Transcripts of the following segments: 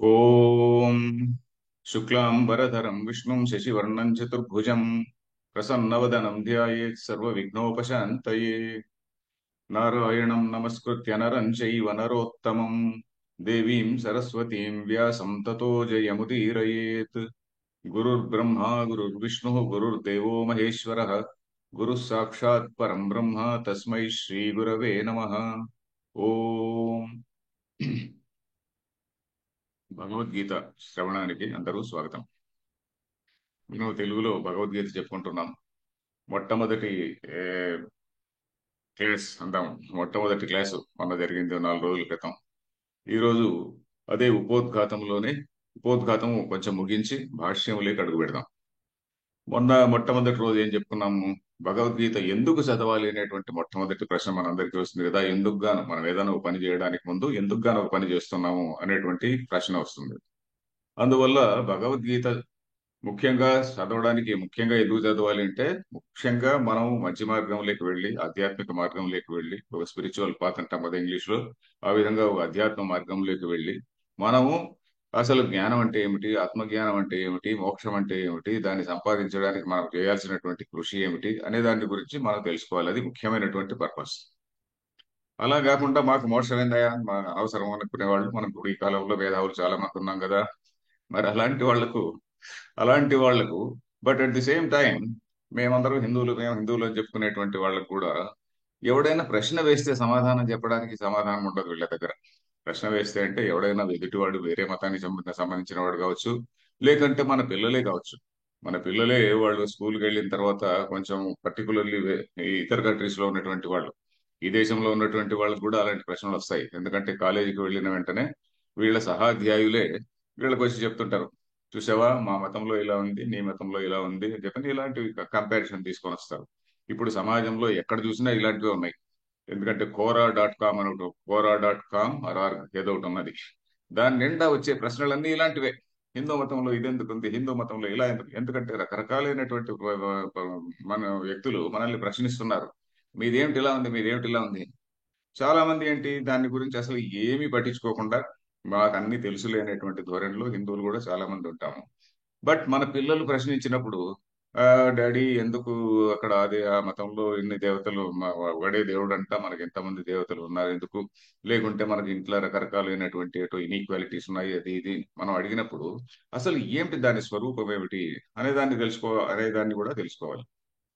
ఓం శుక్లాంబరధరం విష్ణుం శశివర్ణం చతుర్భుజం ప్రసన్నవదనం ధ్యాయేత్ సర్వవిఘ్నోపశాంతయే. నారాయణం నమస్కృత్య నరం చైవ నరోత్తమం దేవీం సరస్వతీం వ్యాసం తతో జయముదీరయేత్. గురుర్బ్రహ్మా గురుర్విష్ణుః గురుర్దేవో మహేశ్వరः గురుः సాక్షాత్ పరం బ్రహ్మ తస్మై శ్రీ గురవే నమః. ఓం భగవద్గీత శ్రవణానికి అందరూ స్వాగతం. మేము తెలుగులో భగవద్గీత చెప్పుకుంటున్నాం. మొట్టమొదటి ఏ, అందాం. మొట్టమొదటి క్లాసు మొన్న జరిగింది 4 రోజుల క్రితం. ఈరోజు అదే ఉపోద్ఘాతం కొంచెం ముగించి భాష్యంలోకి అడుగు పెడదాం. మొట్టమొదటి రోజు ఏం చెప్పుకున్నాము? భగవద్గీత ఎందుకు చదవాలి అనేటువంటి మొట్టమొదటి ప్రశ్న మనందరికీ వస్తుంది కదా. ఎందుకు గాను మనం ఏదైనా ఒక పని చేయడానికి ముందు ఎందుకు గాను ఒక పని చేస్తున్నాము అనేటువంటి ప్రశ్న వస్తుంది. అందువల్ల భగవద్గీత ముఖ్యంగా చదవడానికి ముఖ్యంగా ఎందుకు చదవాలి అంటే, ముఖ్యంగా మనం మంచి మార్గంలోకి వెళ్ళి ఆధ్యాత్మిక మార్గంలోకి వెళ్ళి ఒక స్పిరిచువల్ పాత్ అంటాం కదా ఇంగ్లీష్ లో, ఆ విధంగా ఒక అధ్యాత్మ మార్గంలోకి వెళ్ళి మనము అసలు జ్ఞానం అంటే ఏమిటి, ఆత్మజ్ఞానం అంటే ఏమిటి, మోక్షం అంటే ఏమిటి, దాన్ని సంపాదించడానికి మనం చేయాల్సినటువంటి కృషి ఏమిటి అనే దాని గురించి మనం తెలుసుకోవాలి. అది ముఖ్యమైనటువంటి పర్పస్. అలా కాకుండా మాకు మోక్షం ఏందయ్యా మా అవసరం అనుకునే వాళ్ళు మనం ఇప్పుడు ఈ కాలంలో మేధావులు చాలా మంది ఉన్నాం కదా. మరి అలాంటి వాళ్లకు but at the same time మేమందరం హిందువులు, మేము హిందువులు అని చెప్పుకునేటువంటి వాళ్ళకు కూడా ఎవడైనా ప్రశ్న వేస్తే సమాధానం చెప్పడానికి సమాధానం ఉండదు వీళ్ళ దగ్గర. ప్రశ్న వేస్తే అంటే ఎవడైనా ఎదుటివాడు వేరే మతానికి సంబంధించిన వాడు కావచ్చు, లేకంటే మన పిల్లలే కావచ్చు. మన పిల్లలే వాళ్ళు స్కూల్కి వెళ్ళిన తర్వాత కొంచెం పర్టికులర్లీ ఇతర కంట్రీస్ లో ఉన్నటువంటి వాళ్ళు, ఈ దేశంలో ఉన్నటువంటి వాళ్ళకు కూడా అలాంటి ప్రశ్నలు వస్తాయి. ఎందుకంటే కాలేజీకి వెళ్ళిన వెంటనే వీళ్ళ సహాధ్యాయులే వీళ్ళకి వచ్చి చెప్తుంటారు, చూసావా మా మతంలో ఇలా ఉంది, నీ మతంలో ఇలా ఉంది అని చెప్పని ఇలాంటివి కంపారిజన్ తీసుకొని వస్తారు. ఇప్పుడు సమాజంలో ఎక్కడ చూసినా ఇలాంటివే ఉన్నాయి. ఎందుకంటే కోరా.com అని ఒకటి, కోరా.com ఆర్ ఏదో ఒకటి ఉన్నది. దాని నిండా వచ్చే ప్రశ్నలన్నీ ఇలాంటివే. హిందూ మతంలో ఇదెందుకు ఉంది, హిందూ మతంలో ఇలా ఎందుకు, ఎందుకంటే రకరకాలైనటువంటి మన వ్యక్తులు మనల్ని ప్రశ్నిస్తున్నారు. మీదేమిటి ఇలా ఉంది, మీదేమిటి ఇలా ఉంది. చాలా మంది ఏంటి దాని గురించి అసలు ఏమీ పట్టించుకోకుండా మాకు అన్ని తెలుసులే అనేటువంటి ధోరణిలో హిందువులు కూడా చాలా మంది ఉంటాము. బట్ మన పిల్లలు ప్రశ్నించినప్పుడు, ఆ డాడీ ఎందుకు అక్కడ అదే ఆ మతంలో ఇన్ని దేవతలు, ఒకడే దేవుడు అంట, మనకి ఎంతమంది దేవతలు ఉన్నారు ఎందుకు, లేకుంటే మనకి ఇంట్లో రకరకాలైనటువంటి ఇన్ఈక్వాలిటీస్ ఉన్నాయి అది ఇది మనం అడిగినప్పుడు అసలు ఏమిటి దాని స్వరూపం ఏమిటి అనేదాన్ని కూడా తెలుసుకోవాలి.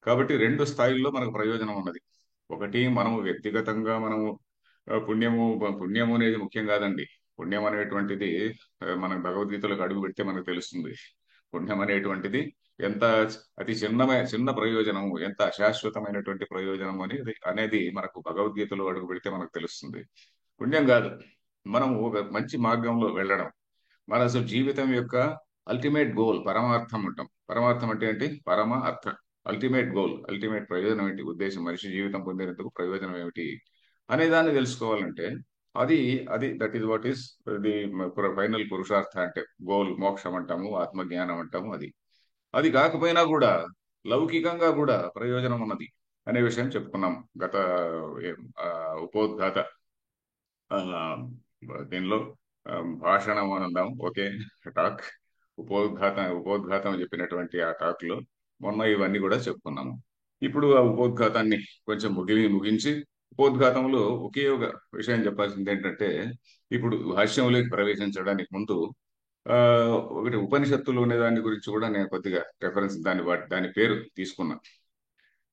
కాబట్టి 2 స్థాయిల్లో మనకు ప్రయోజనం ఉన్నది. ఒకటి, మనము వ్యక్తిగతంగా మనము పుణ్యము అనేది ముఖ్యం కాదండి. పుణ్యం అనేటువంటిది మన భగవద్గీతలకు అడుగు పెడితే మనకు తెలుస్తుంది. పుణ్యం అనేటువంటిది ఎంత చిన్న ప్రయోజనము, ఎంత అశాశ్వతమైనటువంటి ప్రయోజనం అనేది మనకు భగవద్గీతలో అడుగు పెడితే మనకు తెలుస్తుంది. పుణ్యం కాదు, మనం ఒక మంచి మార్గంలో వెళ్ళడం, మన అసలు జీవితం యొక్క అల్టిమేట్ గోల్, పరమార్థం అంటాం. పరమార్థం అంటే ఏంటి? పరమ అర్థ, అల్టిమేట్ గోల్, అల్టిమేట్ ప్రయోజనం ఏంటి, ఉద్దేశం, మనిషి జీవితం పొందేందుకు ప్రయోజనం ఏమిటి అనే దాన్ని తెలుసుకోవాలంటే అది అది that is what is the final పురుషార్థ అంటే గోల్. మోక్షం అంటాము, ఆత్మజ్ఞానం అంటాము. అది అది కాకపోయినా కూడా లౌకికంగా కూడా ప్రయోజనం ఉన్నది అనే విషయం చెప్పుకున్నాం గత ఆ, ఉపోద్ఘాత ఆ, దీనిలో భాషణం అని అందాం. Okay, talk. ఉపోద్ఘాతం చెప్పినటువంటి ఆ టాక్ లో మొన్న ఇవన్నీ కూడా చెప్పుకున్నాము. ఇప్పుడు ఆ ఉపోద్ఘాతాన్ని కొంచెం ముగించి ఉపోద్ఘాతంలో ఒకే ఒక విషయం చెప్పాల్సింది ఏంటంటే, ఇప్పుడు భాష్యంలోకి ప్రవేశించడానికి ముందు ఆ ఒకటి ఉపనిషత్తులు అనే దాని గురించి కూడా నేను కొద్దిగా రెఫరెన్స్ దాని పేరు తీసుకున్నా.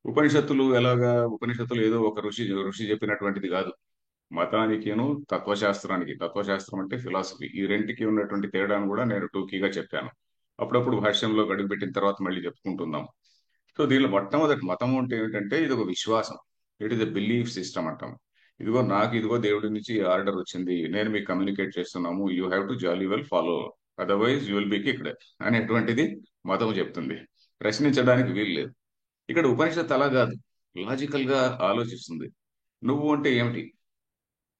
ఉపనిషత్తులు ఏదో ఒక ఋషి చెప్పినటువంటిది కాదు. మతానికిను తత్వశాస్త్రం అంటే ఫిలాసఫీ, ఈ రెంటికి ఉన్నటువంటి తేడాను కూడా నేను టూకీగా చెప్పాను. అప్పుడప్పుడు భాష్యంలో గడుగుపెట్టిన తర్వాత మళ్ళీ చెప్పుకుంటున్నాం. సో దీనిలో మొట్టమొదటి మతం అంటే ఏమిటంటే ఇది ఒక విశ్వాసం. It is a belief system అంటాం. ఇదిగో దేవుడి నుంచి ఆర్డర్ వచ్చింది, నేను మీకు కమ్యూనికేట్ చేస్తున్నాము, you have to jolly well follow, otherwise you will be kicked అనేటువంటిది మతం చెప్తుంది. ప్రశ్నించడానికి వీలు లేదు. ఇక్కడ ఉపనిషత్తు అలా కాదు, లాజికల్ గా ఆలోచిస్తుంది. నువ్వు అంటే ఏమిటి,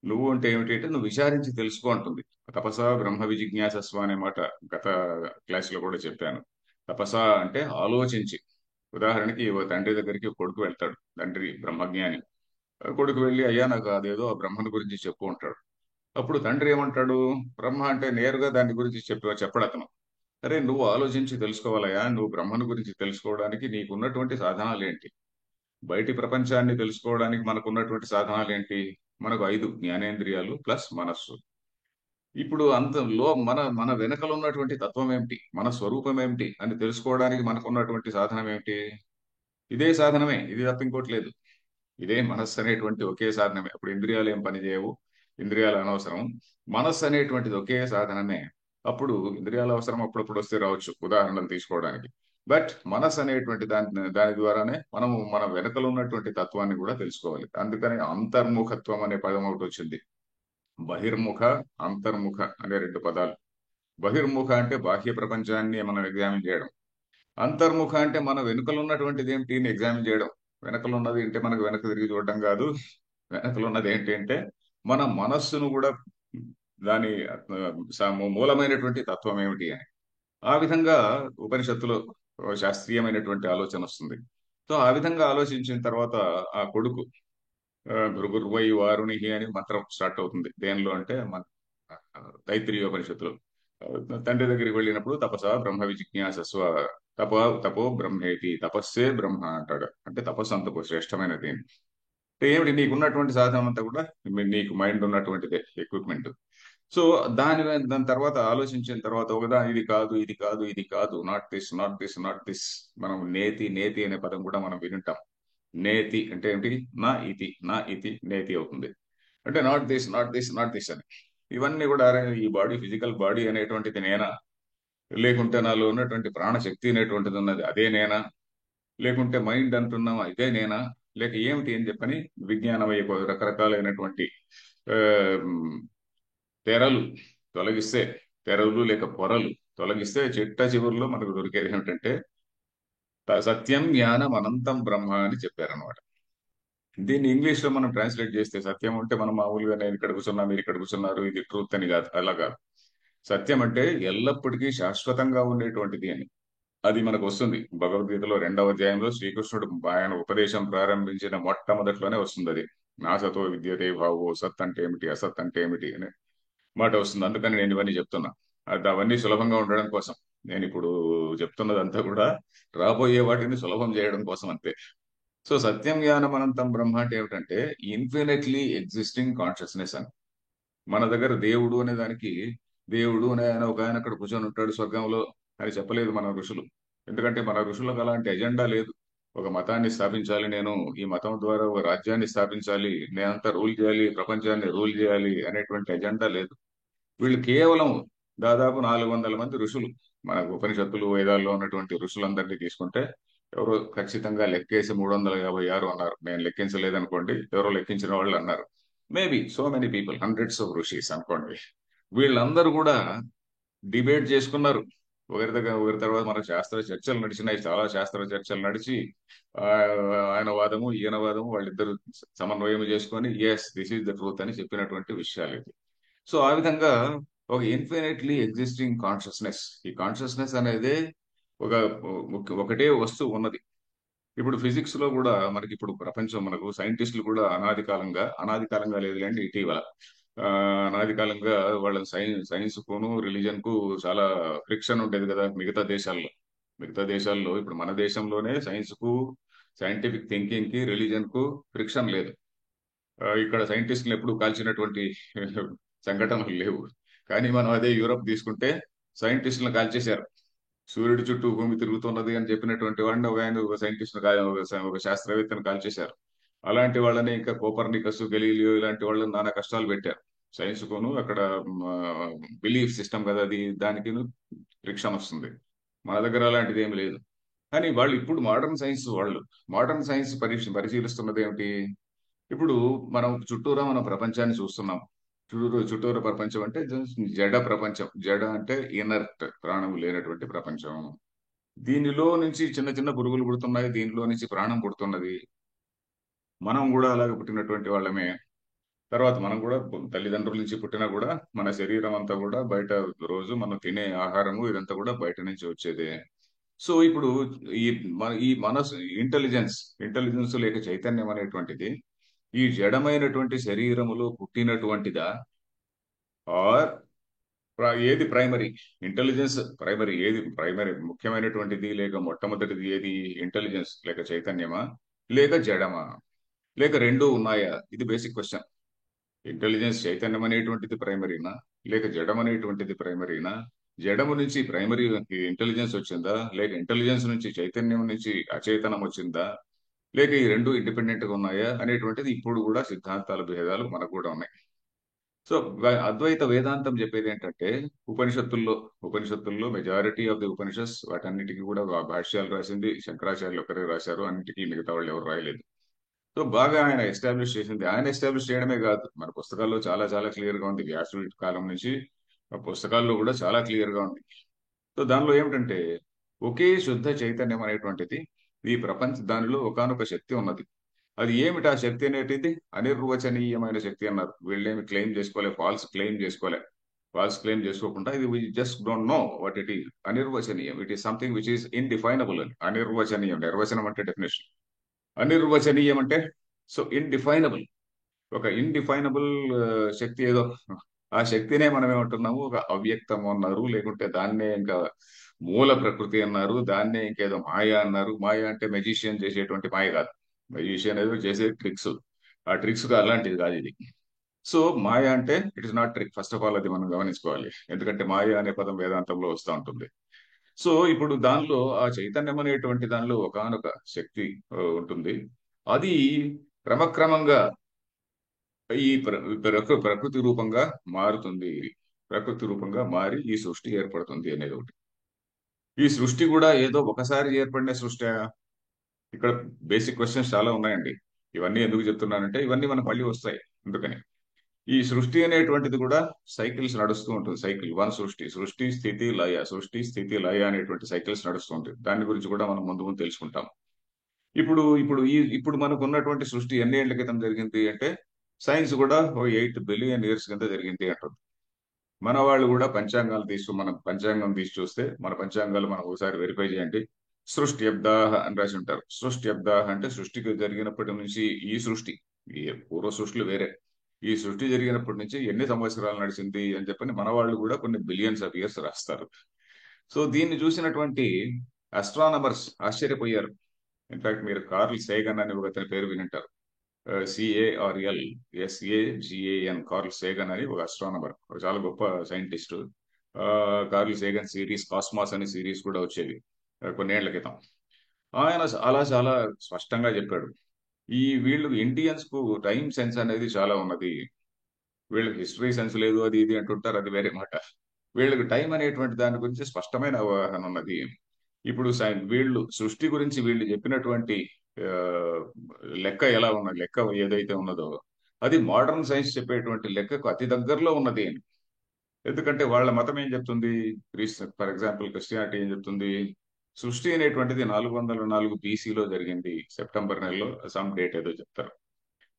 నువ్వు అంటే ఏమిటి అంటే నువ్వు విచారించి తెలుసుకో అంటుంది. తపస బ్రహ్మ విజిజ్ఞాసస్వ అనే మాట గత క్లాస్ లో కూడా చెప్పాను. తపస అంటే ఆలోచించి. ఉదాహరణకి ఓ తండ్రి దగ్గరికి ఒక కొడుకు వెళ్తాడు, తండ్రి బ్రహ్మజ్ఞాని. కొడుకు వెళ్ళి, అయ్యా నాకు అదేదో ఆ బ్రహ్మను గురించి చెప్పు ఉంటాడు. అప్పుడు తండ్రి ఏమంటాడు? బ్రహ్మ అంటే నేరుగా దాని గురించి చెప్పడు అతను. అరే నువ్వు ఆలోచించి తెలుసుకోవాలయా, నువ్వు బ్రహ్మను గురించి తెలుసుకోవడానికి నీకున్నటువంటి సాధనాలు ఏంటి? బయటి ప్రపంచాన్ని తెలుసుకోవడానికి మనకున్నటువంటి సాధనాలు ఏంటి? మనకు 5 జ్ఞానేంద్రియాలు ప్లస్ మనస్సు. ఇప్పుడు అంతంలో మన మన వెనకల ఉన్నటువంటి తత్వం ఏమిటి, మన స్వరూపం ఏమిటి అని తెలుసుకోవడానికి మనకున్నటువంటి సాధనం ఏమిటి? ఇదే సాధనమే, ఇది తప్ప ఇంకోటి లేదు. ఇదే మనస్సు అనేటువంటి ఒకే సాధనమే. అప్పుడు ఇంద్రియాలు ఏం పని చేయవు, ఇంద్రియాలు అనవసరం. మనస్సు అనేటువంటిది ఒకే సాధనమే. అప్పుడు ఇంద్రియాలు అవసరం అప్పుడప్పుడు వస్తే రావచ్చు ఉదాహరణలు తీసుకోవడానికి. బట్ మనస్సు అనేటువంటి దాని ద్వారానే మనము మన వెనకలు ఉన్నటువంటి తత్వాన్ని కూడా తెలుసుకోవాలి. అందుకని అంతర్ముఖత్వం అనే పదం ఒకటి వచ్చింది. బహిర్ముఖ, అంతర్ముఖ అనే రెండు పదాలు. బహిర్ముఖ అంటే బాహ్య ప్రపంచాన్ని మనం ఎగ్జామిన్ చేయడం. అంతర్ముఖ అంటే మన వెనుకలు ఉన్నటువంటిది ఏంటి ఎగ్జామిన్ చేయడం. వెనకలు ఉన్నది అంటే మనకు వెనక తిరిగి చూడడం కాదు. వెనకలు ఉన్నది ఏంటి అంటే మన మనస్సును కూడా, దాని మూలమైనటువంటి తత్వం ఏమిటి అని. ఆ విధంగా ఉపనిషత్తులో ఓ శాస్త్రీయమైనటువంటి ఆలోచన వస్తుంది. సో ఆ విధంగా ఆలోచించిన తర్వాత ఆ కొడుకు భృగుర్వై వారుణి అని మంత్రం స్టార్ట్ అవుతుంది. దేనిలో అంటే మన తైత్రీయోపనిషత్తులో. తండ్రి దగ్గరికి వెళ్ళినప్పుడు తపస బ్రహ్మ విజిజ్ఞాసస్వ, తపో తపో బ్రహ్మేతి, తపస్సే బ్రహ్మ అంటాడు. అంటే తపస్సు అంత శ్రేష్టమైనది. అంటే ఏమిటి, నీకున్నటువంటి సాధనం అంతా కూడా నీకు మైండ్ ఉన్నటువంటిదే ఎక్విప్మెంట్. సో దాని తర్వాత ఆలోచించిన తర్వాత ఒకదా ఇది కాదు, ఇది కాదు, ఇది కాదు, not this, not this, not this. మనం నేతి నేతి అనే పదం కూడా మనం వినుంటాం. నేతి అంటే ఏమిటి? నా ఇతి నేతి అవుతుంది. అంటే not this, not this, not this అని. ఇవన్నీ కూడా అరే ఈ బాడీ, ఫిజికల్ బాడీ అనేటువంటిది నేనా? లేకుంటే నాలో ఉన్నటువంటి ప్రాణశక్తి అనేటువంటిది ఉన్నది అదే నేనా? లేకుంటే మైండ్ అంటున్నాం ఇదే నేనా? లేక ఏమిటి అని చెప్పని విజ్ఞానం అయిపోయి రకరకాలైనటువంటి ఆ, తెరలు తొలగిస్తే, తెరలు లేక పొరలు తొలగిస్తే చిట్ట చివరిలో మనకు దొరికేది ఏమిటంటే సత్యం జ్ఞానం అనంతం బ్రహ్మ అని చెప్పారనమాట. దీన్ని ఇంగ్లీష్ లో మనం ట్రాన్స్లేట్ చేస్తే సత్యం అంటే మనం మామూలుగా నేను ఇక్కడ కూర్చున్నా మీరు ఇక్కడ కూర్చున్నారు ఇది ట్రూత్ అని కాదు, అలా కాదు. సత్యం అంటే ఎల్లప్పటికీ శాశ్వతంగా ఉండేటువంటిది అని. అది మనకు వస్తుంది భగవద్గీతలో 2వ అధ్యాయంలో శ్రీకృష్ణుడు ఆయన ఉపదేశం ప్రారంభించిన మొట్టమొదట్లోనే వస్తుంది అది. నాసతో విద్యతే భావో, సత్ అంటే ఏమిటి, అసత్ అంటే ఏమిటి అనే మాట వస్తుంది. అందుకని నేను ఇవన్నీ చెప్తున్నా. అది అవన్నీ సులభంగా ఉండడం కోసం నేను ఇప్పుడు చెప్తున్నదంతా కూడా రాబోయే వాటిని సులభం చేయడం కోసం అంతే. సో సత్యం జ్ఞానం అనంతం బ్రహ్మ అంటే ఏమిటంటే ఇన్ఫినిట్లీ ఎగ్జిస్టింగ్ కాన్షియస్నెస్ అని. మన దగ్గర దేవుడు అనే దానికి, దేవుడు అనే ఆయన ఒక ఆయన అక్కడ కూర్చొని ఉంటాడు స్వర్గంలో అని చెప్పలేదు మన ఋషులు. ఎందుకంటే మన ఋషులకు అలాంటి ఎజెండా లేదు. ఒక మతాన్ని స్థాపించాలి, నేను ఈ మతం ద్వారా ఒక రాజ్యాన్ని స్థాపించాలి, నేనంతా రూల్ చేయాలి, ప్రపంచాన్ని రూల్ చేయాలి అనేటువంటి ఎజెండా లేదు. వీళ్ళు కేవలం దాదాపు 400 మంది ఋషులు. మనకు ఉపనిషత్తులు వేదాల్లో ఉన్నటువంటి ఋషులందరినీ తీసుకుంటే ఎవరో ఖచ్చితంగా లెక్కేసి 356 అన్నారు. నేను లెక్కించలేదనుకోండి, ఎవరో లెక్కించిన వాళ్ళు అన్నారు. Maybe so many people, hundreds of rishis అనుకోండి. వీళ్ళందరూ కూడా డిబేట్ చేసుకున్నారు. ఒకరి దగ్గర ఒకరి తర్వాత మన శాస్త్ర చర్చలు నడిచినాయి, చాలా శాస్త్ర చర్చలు నడిచి ఆ, ఆయన వాదము ఈయన వాదము వాళ్ళిద్దరు సమన్వయం చేసుకొని yes this is the truth అని చెప్పినటువంటి విషయాలు ఇవి. సో ఆ విధంగా ఒక ఇన్ఫినిట్లీ ఎగ్జిస్టింగ్ కాన్షియస్నెస్, ఈ కాన్షియస్నెస్ అనేది ఒక ఒకటే వస్తువు ఉన్నది. ఇప్పుడు ఫిజిక్స్ లో కూడా మనకి ఇప్పుడు ప్రపంచం, మనకు సైంటిస్టులు కూడా అనాది కాలంగా లేదులేండి ఇటీవల ఆ, అనాది కాలంగా వాళ్ళ సైన్స్ కును రిలీజన్ కు చాలా ఫ్రిక్షన్ ఉండేది కదా మిగతా దేశాల్లో ఇప్పుడు మన దేశంలోనే సైన్స్ కు, సైంటిఫిక్ థింకింగ్ కి, రిలీజన్ కు ఫ్రిక్షన్ లేదు. ఇక్కడ సైంటిస్టులు ఎప్పుడు కాల్చినటువంటి సంఘటనలు లేవు. కానీ మనం అదే యూరప్ తీసుకుంటే సైంటిస్టులను కాల్చేశారు. సూర్యుడి చుట్టూ భూమి తిరుగుతున్నది అని చెప్పినటువంటి వాడిని ఒక ఆయన, ఒక సైంటిస్ట్, ఒక శాస్త్రవేత్తను కాల్చేశారు. అలాంటి వాళ్ళని ఇంకా కోపర్నికస్, గెలీలియో ఇలాంటి వాళ్ళని నానా కష్టాలు పెట్టారు. సైన్స్ కోను అక్కడ బిలీఫ్ సిస్టమ్ కదా అది, దానికి ఫ్రిక్షన్ వస్తుంది. మన దగ్గర అలాంటిది ఏమి లేదు. కానీ వాళ్ళు ఇప్పుడు మోడర్న్ సైన్స్ పరిశీలిస్తున్నది ఏమిటి? ఇప్పుడు మనం చుట్టూరా మన ప్రపంచాన్ని చూస్తున్నాం. చుట్టూరా ప్రపంచం అంటే జడ ప్రపంచం. జడ అంటే ఇనర్ట్, ప్రాణం లేనటువంటి ప్రపంచం. దీనిలో నుంచి చిన్న చిన్న పురుగులు పుడుతున్నాయి, దీనిలో నుంచి ప్రాణం పుడుతున్నది. మనం కూడా అలాగే పుట్టినటువంటి వాళ్ళమే. తర్వాత మనం కూడా తల్లిదండ్రుల నుంచి పుట్టినా కూడా మన శరీరం అంతా కూడా బయట, రోజు మనం తినే ఆహారము ఇదంతా కూడా బయట నుంచి వచ్చేదే. సో ఇప్పుడు ఈ ఈ మనసు, ఇంటెలిజెన్స్ లేక చైతన్యం అనేటువంటిది ఈ జడమైనటువంటి శరీరములో పుట్టినటువంటిదా, ఆర్ ఏది ప్రైమరీ? ఇంటెలిజెన్స్ ప్రైమరీ ఏది? ప్రైమరీ ముఖ్యమైనటువంటిది లేక మొట్టమొదటిది ఏది? ఇంటెలిజెన్స్ లేక చైతన్యమా లేక జడమా లేక రెండూ ఉన్నాయా? ఇది బేసిక్ క్వశ్చన్. ఇంటెలిజెన్స్ చైతన్యం అనేటువంటిది ప్రైమరీనా లేక జడం అనేటువంటిది ప్రైమరీనా? జడము నుంచి ప్రైమరీ ఇంటెలిజెన్స్ వచ్చిందా లేక ఇంటెలిజెన్స్ నుంచి చైతన్యం నుంచి అచైతన్యం వచ్చిందా లేక ఈ రెండు ఇండిపెండెంట్ గా ఉన్నాయా అనేటువంటిది ఇప్పుడు కూడా సిద్ధాంతాల భేదాలు మనకు కూడా ఉన్నాయి. సో అద్వైత వేదాంతం చెప్పేది ఏంటంటే ఉపనిషత్తుల్లో ఉపనిషత్తుల్లో మెజారిటీ ఆఫ్ ది ఉపనిషత్స్ వాటన్నిటికీ కూడా భాష్యాలు రాసింది శంకరాచార్యులు ఒకరే రాశారు. అన్నిటికీ మిగతా వాళ్ళు ఎవరు రాయలేదు. సో బాగా ఆయన ఎస్టాబ్లిష్ చేసింది. ఆయన ఎస్టాబ్లిష్ చేయడమే కాదు, మన పుస్తకాల్లో చాలా చాలా క్లియర్ గా ఉంది. వ్యాసుడి కాలం నుంచి ఆ పుస్తకాల్లో కూడా చాలా క్లియర్ గా ఉంది. సో దానిలో ఏమిటంటే ఒకే శుద్ధ చైతన్యం అనేటువంటిది ఈ ప్రపంచ దానిలో ఒకానొక శక్తి ఉన్నది. అది ఏమిటి ఆ శక్తి అనేటిది? అనిర్వచనీయమైన శక్తి అన్నారు. వీళ్ళేమి క్లెయిమ్ చేసుకోలే, ఫాల్స్ క్లెయిమ్ చేసుకోలే. ఫాల్స్ క్లెయిమ్ చేసుకోకుండా ఇది we just don't know what it is. అనిర్వచనీయం, it is something which is indefinable అని. అనిర్వచనీయం, నిర్వచనం అంటే డెఫినేషన్. అనిర్వచనీయం అంటే సో ఇండిఫైనబుల్. ఒక ఇండిఫైనబుల్ శక్తి ఏదో, ఆ శక్తినే మనం ఏమంటున్నాము, ఒక అవ్యక్తం అన్నారు, లేకుంటే దాన్నే ఇంకా మూల ప్రకృతి అన్నారు, దాన్నే ఇంకేదో మాయ అన్నారు. మాయ అంటే మెజిషియన్ చేసేటువంటి మాయ కాదు. మెజిషియన్ ఏదో చేసే ట్రిక్స్, ఆ ట్రిక్స్ అలాంటిది కాదు ఇది. సో మాయ అంటే it is not trick. First of all అది మనం గమనించుకోవాలి. ఎందుకంటే మాయ అనే పదం వేదాంతంలో వస్తూ ఉంటుంది. సో ఇప్పుడు దానిలో ఆ చైతన్యం అనేటువంటి దానిలో ఒకానొక శక్తి ఉంటుంది. అది క్రమక్రమంగా ఈ ప్రకృతి రూపంగా మారుతుంది. ప్రకృతి రూపంగా మారి ఈ సృష్టి ఏర్పడుతుంది అనేది ఒకటి. ఈ సృష్టి కూడా ఏదో ఒకసారి ఏర్పడిన సృష్టి. ఇక్కడ బేసిక్ క్వశ్చన్స్ చాలా ఉన్నాయండి. ఇవన్నీ ఎందుకు చెప్తున్నానంటే ఇవన్నీ మనకు మళ్ళీ వస్తాయి. అందుకని ఈ సృష్టి అనేటువంటిది కూడా సైకిల్స్ నడుస్తూ ఉంటుంది. సైకిల్ వన్, సృష్టి, సృష్టి స్థితి లయ, సృష్టి స్థితి లయ అనేటువంటి సైకిల్స్ నడుస్తూ ఉంటుంది. దాని గురించి కూడా మనం ముందు ముందు తెలుసుకుంటాం. ఇప్పుడు మనకు ఉన్నటువంటి సృష్టి ఎన్ని ఏళ్ల క్రితం జరిగింది అంటే సైన్స్ కూడా 8 బిలియన్ ఇయర్స్ కింద జరిగింది అంటుంది. మన వాళ్ళు కూడా పంచాంగం తీసి చూస్తే, మన పంచాంగాలు మనం ఒకసారి వెరిఫై చేయండి. సృష్ట్యబ్దాహ అని రాసి ఉంటారు. సృష్ట్యబ్దాహ అంటే సృష్టికి జరిగినప్పటి నుంచి ఈ సృష్టి, ఈ పూర్వ సృష్టిలు వేరే, ఈ సృష్టి జరిగినప్పటి నుంచి ఎన్ని సంవత్సరాలు నడిచింది అని చెప్పని మన వాళ్ళు కూడా కొన్ని బిలియన్స్ ఆఫ్ ఇయర్స్ రాస్తారు. సో దీన్ని చూసినటువంటి అస్ట్రానమర్స్ ఆశ్చర్యపోయారు. ఇన్ఫాక్ట్ మీరు కార్ల్ సేగన్ అని ఒక అతని పేరు వినింటారు. CARLSAGAN, కార్ల్ సేగన్ అని ఒక అస్ట్రానమర్, చాలా గొప్ప సైంటిస్ట్. కార్ల్ సేగన్ సిరీస్, కాస్మాస్ అనే సిరీస్ కూడా వచ్చేది కొన్నేళ్ల క్రితం. ఆయన అలా చాలా స్పష్టంగా చెప్పాడు. వీళ్ళు ఇండియన్స్ కు టైం సెన్స్ అనేది చాలా ఉన్నది. వీళ్ళకి హిస్టరీ సెన్స్ లేదు, అది ఇది అంటుంటారు, అది వేరే మాట. వీళ్ళకి టైం అనేటువంటి దాని గురించి స్పష్టమైన అవగాహన ఉన్నది. ఇప్పుడు వీళ్ళు సృష్టి గురించి వీళ్ళు చెప్పినటువంటి ఆ, లెక్క ఏదైతే ఉన్నదో అది మోడర్న్ సైన్స్ చెప్పేటువంటి లెక్కకు అతి దగ్గరలో ఉన్నది అని. ఎందుకంటే వాళ్ళ మతం ఏం చెప్తుంది? ఫర్ ఎగ్జాంపుల్ క్రిస్టియానిటీ ఏం చెప్తుంది? సృష్టి అనేటువంటిది 404 BC లో జరిగింది, సెప్టెంబర్ నెలలో సమ్ డేట్ ఏదో చెప్తారు.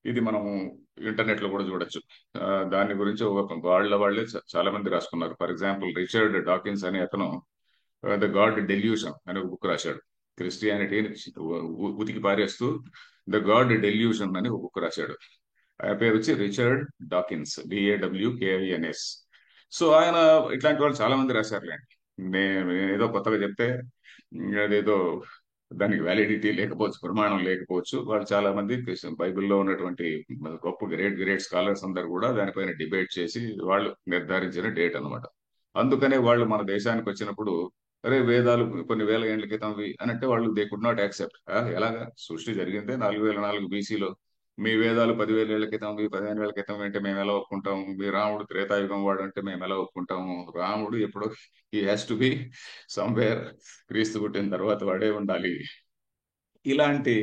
ఇది మనము ఇంటర్నెట్ లో కూడా చూడొచ్చు. ఆ, దాని గురించి వాళ్ళే చాలా మంది రాసుకున్నారు. ఫర్ ఎగ్జాంపుల్ రిచర్డ్ డాకిన్స్ అనే అతను ద గాడ్ డెల్యూషన్ అనే ఒక బుక్ రాశాడు. క్రిస్టియానిటీని ఉతికి పారేస్తూ ద గాడ్ డెల్యూషన్ అని ఒక బుక్ రాశాడు. ఆయన పేరు వచ్చి రిచర్డ్ డాకిన్స్, DAWKINS. సో ఆయన ఇట్లాంటి వాళ్ళు చాలా మంది రాశారులేండి. నేను ఏదో కొత్తగా చెప్తే అదేదో దానికి వ్యాలిడిటీ లేకపోవచ్చు, ప్రమాణం లేకపోవచ్చు. వాళ్ళు చాలా మంది బైబిల్లో ఉన్నటువంటి గొప్ప గ్రేట్ గ్రేట్ స్కాలర్స్ అందరు కూడా దానిపైన డిబేట్ చేసి వాళ్ళు నిర్ధారించిన డేట్ అన్నమాట. అందుకనే వాళ్ళు మన దేశానికి వచ్చినప్పుడు అరే వేదాలు కొన్ని వేల ఏళ్ల క్రితంవి అని అంటే వాళ్ళు దే కుడ్ నాట్ యాక్సెప్ట్. ఎలాగా? సృష్టి జరిగిందే 4004 BC లో, మీ వేదాలు 10,000 ఏళ్ల క్రితంవి, 15,000 క్రితం అంటే మేము ఎలా ఒప్పుకుంటాము? మీ రాముడు త్రేతాయుగం వాడు అంటే మేము ఎలా ఒప్పుకుంటాము? రాముడు ఎప్పుడో he has to be somewhere, క్రీస్తు పుట్టిన తర్వాత వాడే ఉండాలి. ఇలాంటి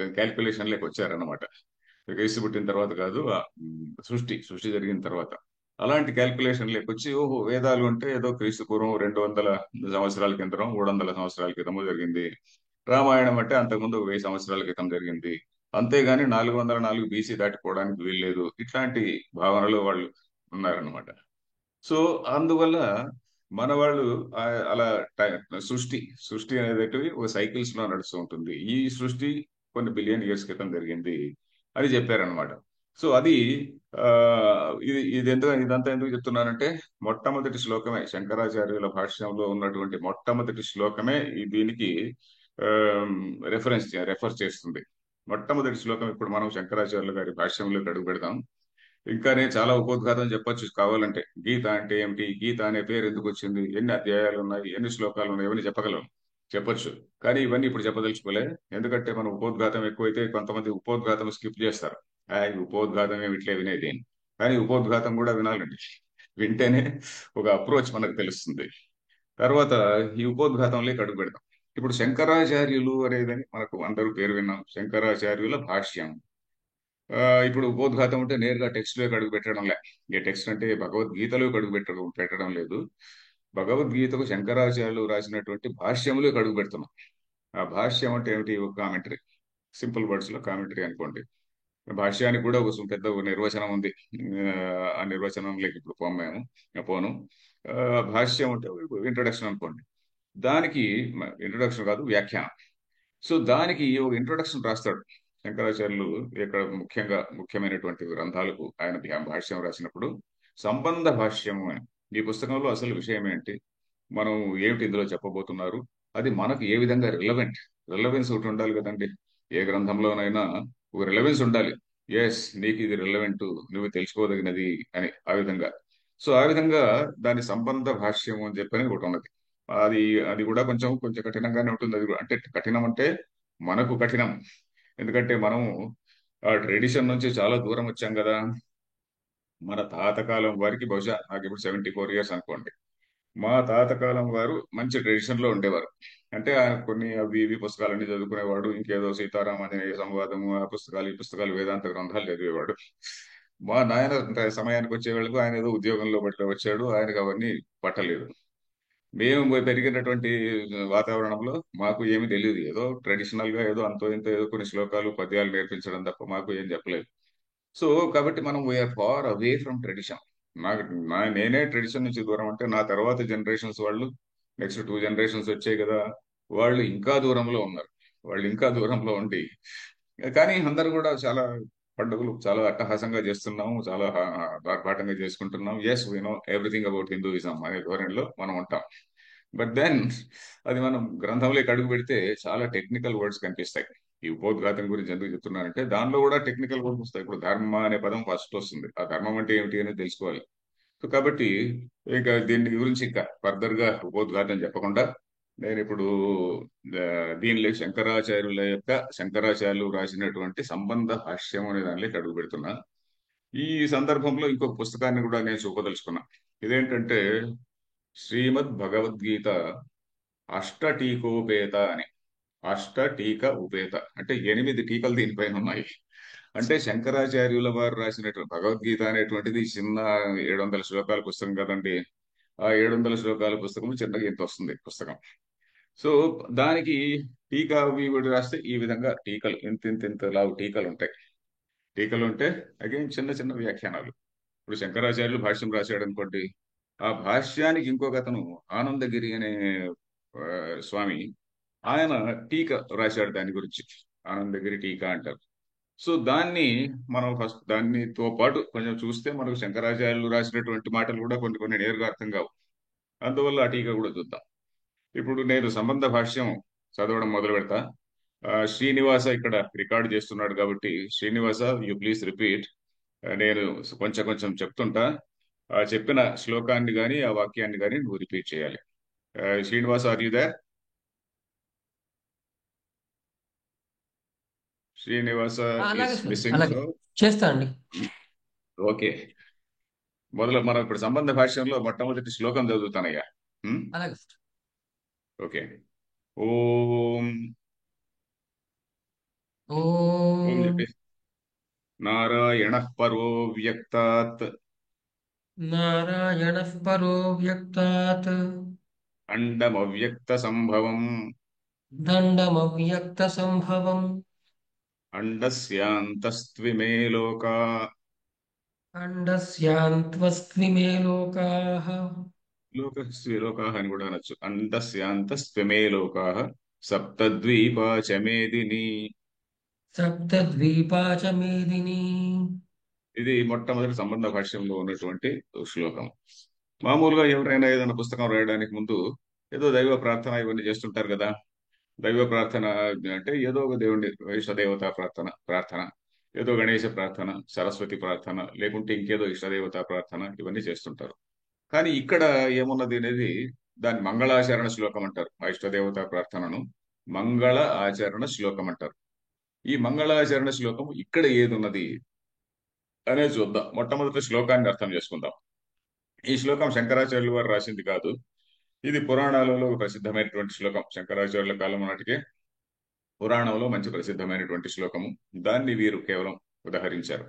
క్యాల్కులేషన్లకు వచ్చారన్నమాట. క్రీస్తు పుట్టిన తర్వాత కాదు, సృష్టి జరిగిన తర్వాత. అలాంటి క్యాల్కులేషన్ వచ్చి ఓహో వేదాలు అంటే ఏదో క్రీస్తు పూర్వం 200 సంవత్సరాల క్రితం, 300 సంవత్సరాల క్రితము జరిగింది. రామాయణం అంటే అంతకుముందు 1000 సంవత్సరాల క్రితం జరిగింది. అంతేగాని 404 BC దాటిపోవడానికి వీల్లేదు. ఇట్లాంటి భావనలో వాళ్ళు ఉన్నారన్నమాట. సో అందువల్ల మన వాళ్ళు ఆ, అలా టై- సృష్టి సృష్టి అనేది ఒక సైకిల్స్ లో నడుస్తూ ఉంటుంది. ఈ సృష్టి కొన్ని బిలియన్ ఇయర్స్ క్రితం జరిగింది అని చెప్పారనమాట. సో అది ఆ, ఇది ఎందుకు ఇదంతా ఎందుకు చెప్తున్నానంటే మొట్టమొదటి శ్లోకమే శంకరాచార్యుల భాష్యంలో ఉన్నటువంటి మొట్టమొదటి శ్లోకమే దీనికి రెఫర్ చేస్తుంది. మొట్టమొదటి శ్లోకం ఇప్పుడు మనం శంకరాచార్యుల గారి భాష్యంలోకి అడుగు పెడదాం. ఇంకా నేను చాలా ఉపోద్ఘాతం చెప్పొచ్చు కావాలంటే. గీత అంటే ఏమిటి, గీత అనే పేరు ఎందుకు వచ్చింది, ఎన్ని అధ్యాయాలు ఉన్నాయి, ఎన్ని శ్లోకాలు ఉన్నాయి, ఇవన్నీ చెప్పగలం, చెప్పొచ్చు. కానీ ఇవన్నీ ఇప్పుడు చెప్పదలుచుకోలే. ఎందుకంటే మనం ఉపోద్ఘాతం ఎక్కువైతే కొంతమంది ఉపోద్ఘాతం స్కిప్ చేస్తారు. ఈ ఉపోద్ఘాతం ఏమి ఇట్లే వినేది అని. కానీ ఉపోద్ఘాతం కూడా వినాలండి. వింటేనే ఒక అప్రోచ్ మనకు తెలుస్తుంది. తర్వాత ఈ ఉపోద్ఘాతంలోకి అడుగు పెడదాం. ఇప్పుడు శంకరాచార్యులు అనేదని మనకు అందరూ పేరు విన్నాం, శంకరాచార్యుల భాష్యం. ఇప్పుడు ఉపోద్ఘాతం అంటే నేరుగా టెక్స్ట్ లోకి అడుగు పెట్టడం లే. ఏ టెక్స్ట్ అంటే భగవద్గీతలోకి అడుగు పెట్టడం లేదు. భగవద్గీతకు శంకరాచార్యులు రాసినటువంటి భాష్యములోకి అడుగు పెడుతున్నాం. ఆ భాష్యం అంటే ఏమిటి? ఒక కామెంటరీ. సింపుల్ వర్డ్స్ లో కామెంటరీ అనుకోండి. భాష్యానికి కూడా ఒక పెద్ద నిర్వచనం ఉంది. ఆ నిర్వచనంలోకి ఇప్పుడు పోను. ఆ, భాష్యం అంటే ఇంట్రొడక్షన్ అనుకోండి. దానికి ఇంట్రొడక్షన్ కాదు, వ్యాఖ్యానం. సో దానికి ఒక ఇంట్రొడక్షన్ రాస్తాడు శంకరాచార్యులు. ఇక్కడ ముఖ్యమైనటువంటి గ్రంథాలకు ఆయన భాష్యం రాసినప్పుడు సంబంధ భాష్యము అని. ఈ పుస్తకంలో అసలు విషయం ఏంటి, మనం ఏమిటి ఇందులో చెప్పబోతున్నారు, అది మనకు ఏ విధంగా రిలవెన్స్ ఒకటి ఉండాలి కదండి. ఏ గ్రంథంలోనైనా ఒక రిలవెన్స్ ఉండాలి. ఎస్, నీకు ఇది రిలవెంట్, నువ్వు తెలుసుకోదగినది అని, ఆ విధంగా. సో ఆ విధంగా దాని సంబంధ భాష్యం అని చెప్పని ఒకటి ఉన్నది. అది అది కూడా కొంచెం కొంచెం కఠినంగానే ఉంటుంది. అది కూడా అంటే కఠినం అంటే మనకు కఠినం. ఎందుకంటే మనం ఆ ట్రెడిషన్ నుంచి చాలా దూరం వచ్చాం కదా. మన తాతకాలం వారికి బహుశా నాకు ఇప్పుడు 74 ఇయర్స్ అనుకోండి. మా తాతకాలం వారు మంచి ట్రెడిషన్ లో ఉండేవారు. అంటే ఆయన కొన్ని అవి ఇవి పుస్తకాలన్నీ చదువుకునేవాడు. ఇంకేదో సీతారామాంజనేయ సంవాదము, ఆ పుస్తకాలు ఈ పుస్తకాలు వేదాంత గ్రంథాలు చదివేవాడు. మా నాయన సమయానికి వచ్చే వాళ్ళకు ఆయన ఏదో ఉద్యోగంలో వచ్చాడు, ఆయనకు అవన్నీ పట్టలేదు. మేము పెరిగినటువంటి వాతావరణంలో మాకు ఏమీ తెలియదు. ఏదో ట్రెడిషనల్ గా ఏదో అంతో ఇంత ఏదో కొన్ని శ్లోకాలు పద్యాలు నేర్పించడం తప్ప మాకు ఏం చెప్పలేదు. సో కాబట్టి మనం we are far away from tradition. నాకు నేనే ట్రెడిషన్ నుంచి దూరం అంటే నా తర్వాత జనరేషన్స్ వాళ్ళు, నెక్స్ట్ 2 జనరేషన్స్ వచ్చాయి కదా, వాళ్ళు ఇంకా దూరంలో ఉన్నారు. వాళ్ళు ఇంకా దూరంలో ఉండి, కానీ అందరూ కూడా చాలా పండుగలు చాలా అట్టహాసంగా చేస్తున్నాము, చాలా ఆర్భాటంగా చేసుకుంటున్నాం. Yes, we know everything about Hinduism అనే ధోరణిలో మనం ఉంటాం. బట్ దెన్ అది మనం గ్రంథంలోకి అడుగు పెడితే చాలా టెక్నికల్ వర్డ్స్ కనిపిస్తాయి. ఈ ఉపోద్ఘాతం గురించి ఎందుకు చెప్తున్నానంటే దానిలో కూడా టెక్నికల్ వర్డ్స్ వస్తాయి. ఇప్పుడు ధర్మ అనే పదం ఫస్ట్ వస్తుంది. ఆ ధర్మం అంటే ఏమిటి అనేది తెలుసుకోవాలి. సో కాబట్టి ఇక దీని గురించి ఇంకా ఫర్దర్ గా ఉపోద్ఘాతం చెప్పకుండా నేను ఇప్పుడు దీనిలో శంకరాచార్యులు రాసినటువంటి సంబంధ భాష్యం అనే దానిలోకి అడుగు పెడుతున్నా. ఈ సందర్భంలో ఇంకొక పుస్తకాన్ని కూడా నేను చూపదలుచుకున్నా. ఇదేంటంటే శ్రీమద్ భగవద్గీత అష్టటీకోపేత అని. అష్టటీక ఉపేత అంటే 8 టీకలు దీనిపైన ఉన్నాయి. అంటే శంకరాచార్యుల వారు రాసినటువంటి భగవద్గీత అనేటువంటిది చిన్న 700 శ్లోకాల పుస్తకం కదండి. ఆ 700 శ్లోకాల పుస్తకం చిన్నగా ఇంత వస్తుంది పుస్తకం. సో దానికి టీకా అవి ఇవి రాస్తే ఈ విధంగా టీకలు ఇంత ఇంత ఇంత లావు టీకలు ఉంటాయి. టీకలు ఉంటే అగైన్ చిన్న చిన్న వ్యాఖ్యానాలు. ఇప్పుడు శంకరాచార్యులు భాష్యం రాశాడు అనుకోండి, ఆ భాష్యానికి ఇంకొక అతను ఆనందగిరి అనే ఆ, స్వామి, ఆయన టీకా రాశాడు దాని గురించి. ఆనందగిరి టీకా అంటారు. సో దాన్ని మనం ఫస్ట్ దానితో పాటు కొంచెం చూస్తే మనకు శంకరాచార్యులు రాసినటువంటి మాటలు కూడా కొన్ని కొన్ని నేరుగా అర్థం కావు. అందువల్ల ఆ టీకా కూడా చూద్దాం. ఇప్పుడు నేను సంబంధ భాష్యం చదవడం మొదలు పెడతా. శ్రీనివాస ఇక్కడ రికార్డు చేస్తున్నాడు కాబట్టి, శ్రీనివాస యు ప్లీజ్ రిపీట్. నేను కొంచెం కొంచెం చెప్తుంటా. ఆ చెప్పిన శ్లోకాన్ని గాని ఆ వాక్యాన్ని గాని నువ్వు రిపీట్ చేయాలి. Srinivasa, are you there? Srinivasa అలాగే ఇస్ సార్, మిస్సింగ్. అలాగే సో చేస్తా అండి. ఓకే, మనం ఇప్పుడు సంబంధ భాష్యంలో మొట్టమొదటి శ్లోకం చదువుతానయ్యా. ఉమ్, అలాగే సార్. ఓకే. ఓం. ఓం ఓం చెప్పి. నారాయణ పరో వ్యక్తాత్ నారాయణ పరో వ్యక్తాత్ అండమవ్యక్త సంభవం దండమవ్యక్త సంభవం అండస్యాంతస్త్విమే లోకా అండస్యాంత్వస్త్విమే లోకాః లోకా అని కూడా అనొచ్చు. అండస్యాంతస్త్విమే లోకా సప్తద్వీపా చ మేదిని. సప్తద్వీపా చ మేదినీ ఇది మొట్టమొదటి సంబంధ భాష్యంలో ఉన్నటువంటి శ్లోకం. మామూలుగా ఎవరైనా ఏదైనా పుస్తకం రాయడానికి ముందు ఏదో దైవ ప్రార్థన ఇవన్నీ చేస్తుంటారు కదా. దైవ ప్రార్థన అంటే ఏదో ఒక దేవుడి ఇష్టదేవతా ప్రార్థన, ఏదో గణేశ ప్రార్థన, సరస్వతి ప్రార్థన, లేకుంటే ఇంకేదో ఇష్టదేవతా ప్రార్థన ఇవన్నీ చేస్తుంటారు. కానీ ఇక్కడ ఏమున్నది అనేది దాన్ని మంగళాచరణ శ్లోకం అంటారు. ఆ ఇష్టదేవతా ప్రార్థనను మంగళ ఆచరణ శ్లోకం అంటారు. ఈ మంగళాచరణ శ్లోకం ఇక్కడ ఏది ఉన్నది అనేది చూద్దాం. మొట్టమొదటి శ్లోకాన్ని అర్థం చేసుకుందాం. ఈ శ్లోకం శంకరాచార్యులు వారు రాసింది కాదు. ఇది పురాణాలలో ఒక ప్రసిద్ధమైనటువంటి శ్లోకం. శంకరాచార్యుల కాలం నాటికే పురాణంలో మంచి ప్రసిద్ధమైనటువంటి శ్లోకము. దాన్ని వీరు కేవలం ఉదహరించారు.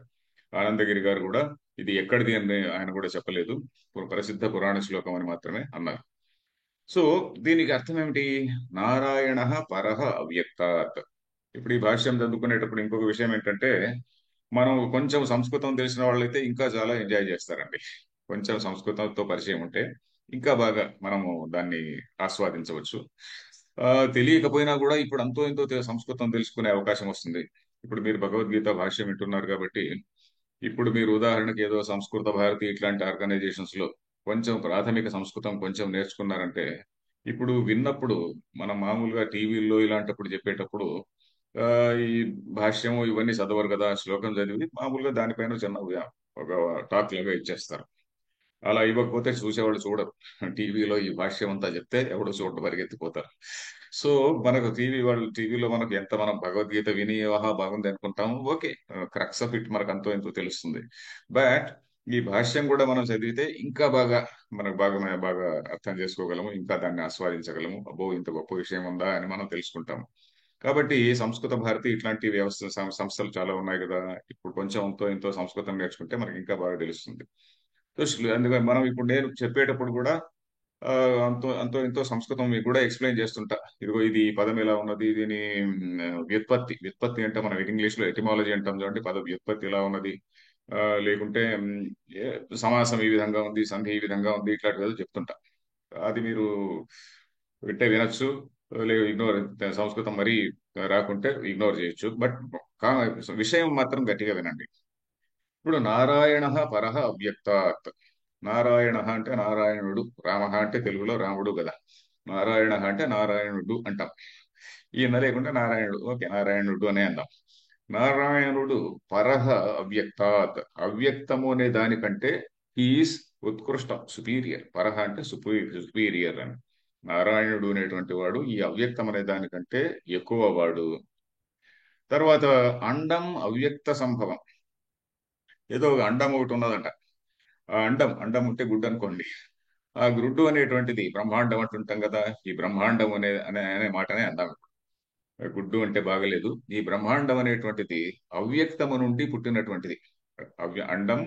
ఆనందగిరి గారు కూడా ఇది ఎక్కడిది అని ఆయన కూడా చెప్పలేదు. ప్రసిద్ధ పురాణ శ్లోకం అని మాత్రమే అన్నారు. సో దీనికి అర్థం ఏమిటి? నారాయణ పరః అవ్యక్తాత్. ఇప్పుడు ఈ భాష్యం చదువుకునేటప్పుడు ఇంకొక విషయం ఏంటంటే, మనం కొంచెం సంస్కృతం తెలిసిన వాళ్ళైతే ఇంకా చాలా ఎంజాయ్ చేస్తారండి. కొంచెం సంస్కృతంతో పరిచయం ఉంటే ఇంకా బాగా మనము దాన్ని ఆస్వాదించవచ్చు. ఆ, తెలియకపోయినా కూడా ఇప్పుడు అంతో ఎంతో సంస్కృతం తెలుసుకునే అవకాశం వస్తుంది. ఇప్పుడు మీరు భగవద్గీత భాష్యం వింటున్నారు కాబట్టి, ఇప్పుడు మీరు ఉదాహరణకి ఏదో సంస్కృత భారతి ఇట్లాంటి ఆర్గనైజేషన్స్ లో కొంచెం ప్రాథమిక సంస్కృతం కొంచెం నేర్చుకున్నారంటే, ఇప్పుడు విన్నప్పుడు మనం మామూలుగా టీవీల్లో ఇలాంటప్పుడు చెప్పేటప్పుడు ఆ, ఈ భాష్యము ఇవన్నీ చదవరు కదా. శ్లోకం చదివి మామూలుగా దానిపైన చిన్న ఒక టాక్ లాగా ఇచ్చేస్తారు. అలా ఇవ్వకపోతే చూసేవాళ్ళు చూడరు. టీవీలో ఈ భాష్యం అంతా చెప్తే ఎవడో చూడరు, పరిగెత్తిపోతారు. సో మనకు టీవీలో మనకు ఎంత మనం భగవద్గీత విని ఆహా బాగుంది అనుకుంటాము, ఓకే. క్రక్స్ ఆఫ్ ఇట్ మనకు అంతో ఎంతో తెలుస్తుంది. బట్ ఈ భాష్యం కూడా మనం చదివితే ఇంకా బాగా మనకు బాగా అర్థం చేసుకోగలము, ఇంకా దాన్ని ఆస్వాదించగలము. అబ్బో ఇంత గొప్ప విషయం ఉందా అని మనం తెలుసుకుంటాము. కాబట్టి సంస్కృత భారతి ఇట్లాంటి సంస్థలు చాలా ఉన్నాయి కదా. ఇప్పుడు కొంచెం ఎంతో ఎంతో సంస్కృతం నేర్చుకుంటే మనకి ఇంకా బాగా తెలుస్తుంది. సో అందుకని మనం ఇప్పుడు నేను చెప్పేటప్పుడు కూడా ఆ, అంతో అంతో ఎంతో సంస్కృతం మీకు కూడా ఎక్స్ప్లెయిన్ చేస్తుంటా. ఇదిగో ఇది ఈ పదం ఎలా ఉన్నది, దీని వ్యుత్పత్తి అంటే మనం ఇంగ్లీష్ లో ఎటిమాలజీ అంటాం చూడండి. పద వ్యుత్పత్తి ఎలా ఉన్నది, లేకుంటే సమాసం ఈ విధంగా ఉంది, సంధి ఈ విధంగా ఉంది, ఇట్లాంటి ఏదో చెప్తుంటా. అది మీరు వింటే వినొచ్చు, లేదు ఇగ్నోర్. సంస్కృతం మరీ రాకుంటే ఇగ్నోర్ చేయొచ్చు. బట్ విషయం మాత్రం గట్టిగా వినండి. ఇప్పుడు నారాయణ పరః అవ్యక్తాత్. నారాయణ అంటే నారాయణుడు, రామ అంటే తెలుగులో రాముడు కదా. నారాయణ అంటే నారాయణుడు అంటాం. ఈయన లేకుంటే నారాయణుడు, ఓకే, నారాయణుడు అనే అందాం. నారాయణుడు పరః అవ్యక్తాత్. అవ్యక్తము అనే దానికంటే హీఈస్ ఉత్కృష్టం, సుపీరియర్. పరః అంటే సుపీరియర్ అని. నారాయణుడు అనేటువంటి వాడు ఈ అవ్యక్తం అనే దానికంటే ఎక్కువ వాడు. తర్వాత అండం అవ్యక్త సంభవం. ఏదో ఒక అండం ఒకటి ఉన్నదంట. ఆ అండం అండం ఉంటే గుడ్డు అనుకోండి. ఆ గుడ్డు అనేటువంటిది బ్రహ్మాండం అంటుంటాం కదా. ఈ బ్రహ్మాండం అనే మాటనే అందాం. గుడ్డు అంటే బాగలేదు. ఈ బ్రహ్మాండం అనేటువంటిది అవ్యక్తము నుండి పుట్టినటువంటిది. అండం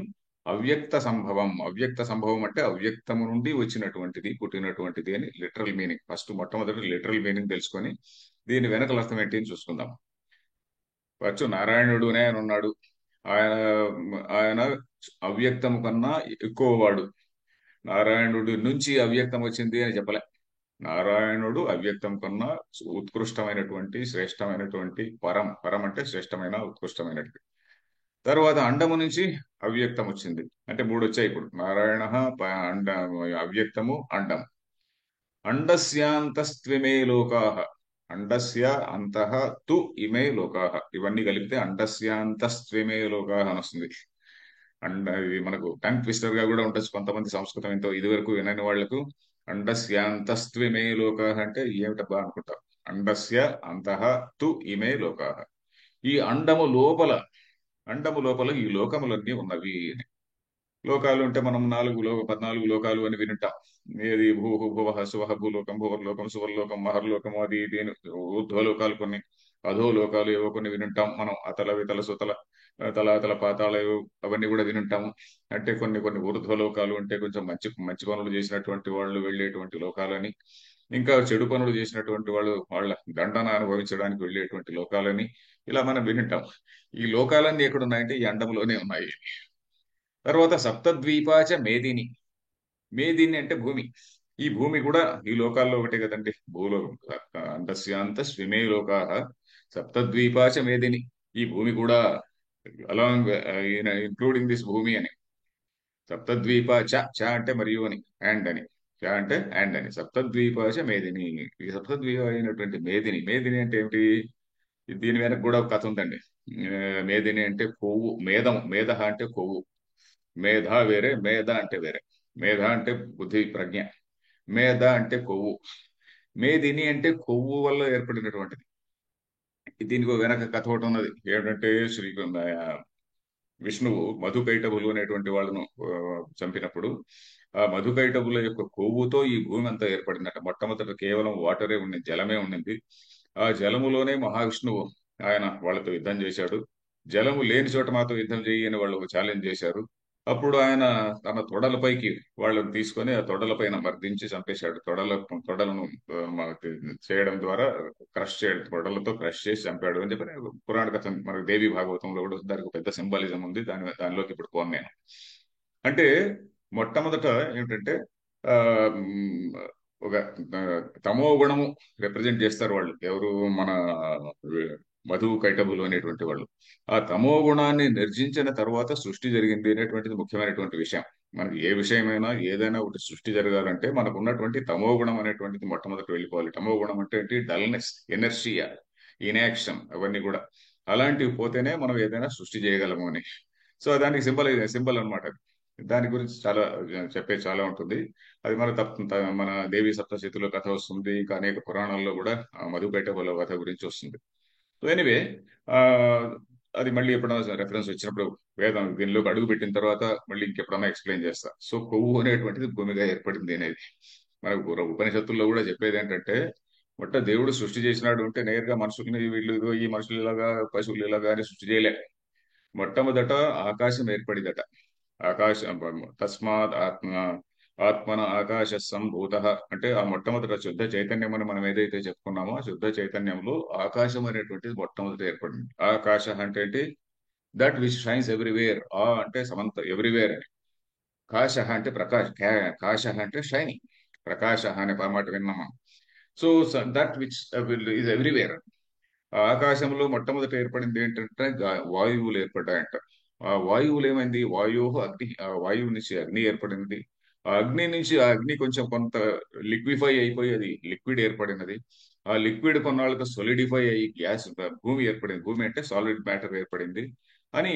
అవ్యక్త సంభవం. అవ్యక్త సంభవం అంటే అవ్యక్తము నుండి వచ్చినటువంటిది, పుట్టినటువంటిది అని లిటరల్ మీనింగ్. ఫస్ట్ మొట్టమొదటి లిటరల్ మీనింగ్ తెలుసుకొని దీని వెనకల అర్థం ఏంటి అని చూసుకుందాం. వచ్చు నారాయణుడునే ఆయన ఉన్నాడు. ఆయన ఆయన అవ్యక్తం కన్నా ఎక్కువ వాడు. నారాయణుడి నుంచి అవ్యక్తం వచ్చింది అని చెప్పలే. నారాయణుడు అవ్యక్తం కన్నా ఉత్కృష్టమైనటువంటి శ్రేష్టమైనటువంటి పరం అంటే శ్రేష్టమైన ఉత్కృష్టమైనటువంటి. తర్వాత అండము నుంచి అవ్యక్తం వచ్చింది. అంటే మూడు వచ్చాయి ఇప్పుడు. నారాయణ, అండ, అవ్యక్తము, అండం. అండస్యాంతస్త్విమే లోకాః. అండస్య అంతః తు ఇమే లోకాః. ఇవన్నీ కలిపితే అండస్యాంతస్త్విమే లోకాః అని వస్తుంది. అండ్ ఇది మనకు టంగ్ ట్విస్టర్ గా కూడా ఉండొచ్చు కొంతమంది సంస్కృతం ఎంతో ఇదివరకు వినని వాళ్లకు. అండస్యాంతస్త్విమే లోకాః అంటే ఏమిటబ్బా అనుకుంటారు. అండస్య అంతః తు ఇమే లోకాః. ఈ అండము లోపల ఈ లోకములన్నీ ఉన్నవి. లోకాలు అంటే మనం 14 లోకాలు అని వినుంటాం. ఏది భూవః సువః భూలోకం, భువర్లోకం, సువర్లోకం, మహర్లోకం, అది ఇది అని ఊర్ధ్వలోకాలు కొన్ని, అధోలోకాలు ఏవో కొన్ని వినుంటాం మనం. అతల వితల సుతల తలాతల పాతాళ అవన్నీ కూడా వినుంటాము. అంటే కొన్ని కొన్ని ఊర్ధ్వలోకాలు అంటే కొంచెం మంచి మంచి పనులు చేసినటువంటి వాళ్ళు వెళ్ళేటువంటి లోకాలని, ఇంకా చెడు పనులు చేసినటువంటి వాళ్ళు వాళ్ళ దండన అనుభవించడానికి వెళ్ళేటువంటి లోకాలని ఇలా మనం వినుంటాం. ఈ లోకాలన్నీ ఎక్కడున్నాయంటే ఈ అండంలోనే ఉన్నాయి. తర్వాత సప్తద్వీపాచ మేదిని. మేదిని అంటే భూమి. ఈ భూమి కూడా ఈ లోకాల్లో ఒకటే కదండి. భూలోకం అంతస్యాంత స్విమే లోకాః సప్తద్వీపాచ మేదిని. ఈ భూమి కూడా అలాంగ్ ఇంక్లూడింగ్ దిస్ భూమి అని. సప్తద్వీప చ చ అంటే మరియు అని, అండ్ అని. చ అంటే అండ్ అని. సప్తద్వీప చ మేదిని. ఈ సప్తద్వీప అయినటువంటి మేదిని. మేదిని అంటే ఏమిటి? దీని వెనక కూడా ఒక కథ ఉందండి. మేదిని అంటే కొవ్వు, మేధం. మేధ అంటే కొవ్వు. మేధ వేరే, మేధ అంటే వేరే. మేధ అంటే బుద్ధి, ప్రజ్ఞ. మేధ అంటే కొవ్వు. మేదిని అంటే కొవ్వు వల్ల ఏర్పడినటువంటిది. దీనికి ఒక వెనక కథ ఒకటి ఉన్నది. ఏమిటంటే విష్ణువు మధుకైటభులు అనేటువంటి వాళ్ళను చంపినప్పుడు ఆ మధుకైటభుల యొక్క కొవ్వుతో ఈ భూమి అంతా ఏర్పడిందట. మొట్టమొదట కేవలం వాటరే ఉండింది, జలమే ఉండింది. ఆ జలములోనే మహావిష్ణువు ఆయన వాళ్ళతో యుద్ధం చేశాడు. జలము లేని చోట మాతో యుద్ధం చేయి అని వాళ్ళు ఛాలెంజ్ చేశారు. అప్పుడు ఆయన తన తొడలపైకి వాళ్ళని తీసుకొని ఆ తొడల పైన మర్దించి చంపేశాడు. తొడలను మనకి చేయడం ద్వారా క్రష్ చేయడం, తొడలతో క్రష్ చేసి చంపాడు అని చెప్పి పురాణ కథ మనకు దేవి భాగవతంలో కూడా దానికి ఒక పెద్ద సింబాలిజం ఉంది. దానిలోకి ఇప్పుడు పోను నేను. అంటే మొట్టమొదట ఏమిటంటే ఆ మ్, ఒక ఆ, తమో గుణము రిప్రజెంట్ చేస్తారు వాళ్ళు ఎవరు, మన మధు కైటబులు అనేటువంటి వాళ్ళు. ఆ తమో గుణాన్ని నిర్జించిన తర్వాత సృష్టి జరిగింది అనేటువంటిది ముఖ్యమైనటువంటి విషయం. మనకి ఏ విషయమైనా ఏదైనా ఒకటి సృష్టి జరగాలంటే మనకు ఉన్నటువంటి తమో గుణం అనేటువంటిది మొట్టమొదటి వెళ్ళిపోవాలి. తమో గుణం అంటే ఏంటి? డల్నెస్, ఎనర్షియా, ఇన్యాక్షన్, అవన్నీ కూడా. అలాంటివి పోతేనే మనం ఏదైనా సృష్టి చేయగలము అని. సో దానికి సింబల్ అన్నమాట అది. దాని గురించి చాలా చెప్పేది చాలా ఉంటుంది. అది మన మన దేవి సప్తశతిలో కథ వస్తుంది. ఇంకా అనేక పురాణాల్లో కూడా ఆ మధుకైట కథ గురించి వస్తుంది. సో ఎనివే, ఆ అది మళ్ళీ ఎప్పుడైనా రెఫరెన్స్ వచ్చినప్పుడు వేదం దీనిలోకి అడుగు పెట్టిన తర్వాత మళ్ళీ ఇంకెప్పుడైనా ఎక్స్ప్లెయిన్ చేస్తా. సో కొవ్వు అనేటువంటిది భూమిగా ఏర్పడింది అనేది మనకు ఉపనిషత్తుల్లో కూడా చెప్పేది ఏంటంటే, దేవుడు సృష్టి చేసినాడు అంటే నేరుగా మనుషుల్ని వీళ్ళు ఇదిగో ఈ మనుషులు ఇలాగా పశువులు ఇలాగా అని సృష్టి చేయలే. మొట్టమొదట ఆకాశం ఏర్పడిందట. ఆకాశం తస్మాత్ ఆత్మన ఆకాశ సంభూత. అంటే ఆ మొట్టమొదట శుద్ధ చైతన్యం అని మనం ఏదైతే చెప్పుకున్నామో ఆ శుద్ధ చైతన్యంలో ఆకాశం అనేటువంటిది మొట్టమొదట ఏర్పడింది. ఆకాశ అంటే ఏంటి? That which shines everywhere. ఆ అంటే సమంత, ఎవ్రీవేర్ అని. కాశ అంటే ప్రకాశ్, కాశ అంటే షైనింగ్. ప్రకాశ అనే మాట విన్నాం మనం. So that which is everywhere. ఆ ఆకాశంలో మొట్టమొదట ఏర్పడింది ఏంటంటే వాయువులు ఏర్పడ్డాయంట. ఆ వాయువులు ఏమైంది? అగ్ని. ఆ వాయువు నుంచి అగ్ని ఏర్పడింది. ఆ అగ్ని నుంచి ఆ అగ్ని కొంచెం కొంత లిక్విఫై అయిపోయి అది లిక్విడ్ ఏర్పడినది. ఆ లిక్విడ్ కొన్నాళ్ళకు సొలిడిఫై అయ్యి గ్యాస్, భూమి ఏర్పడింది. భూమి అంటే సాలిడ్ మ్యాటర్ ఏర్పడింది అని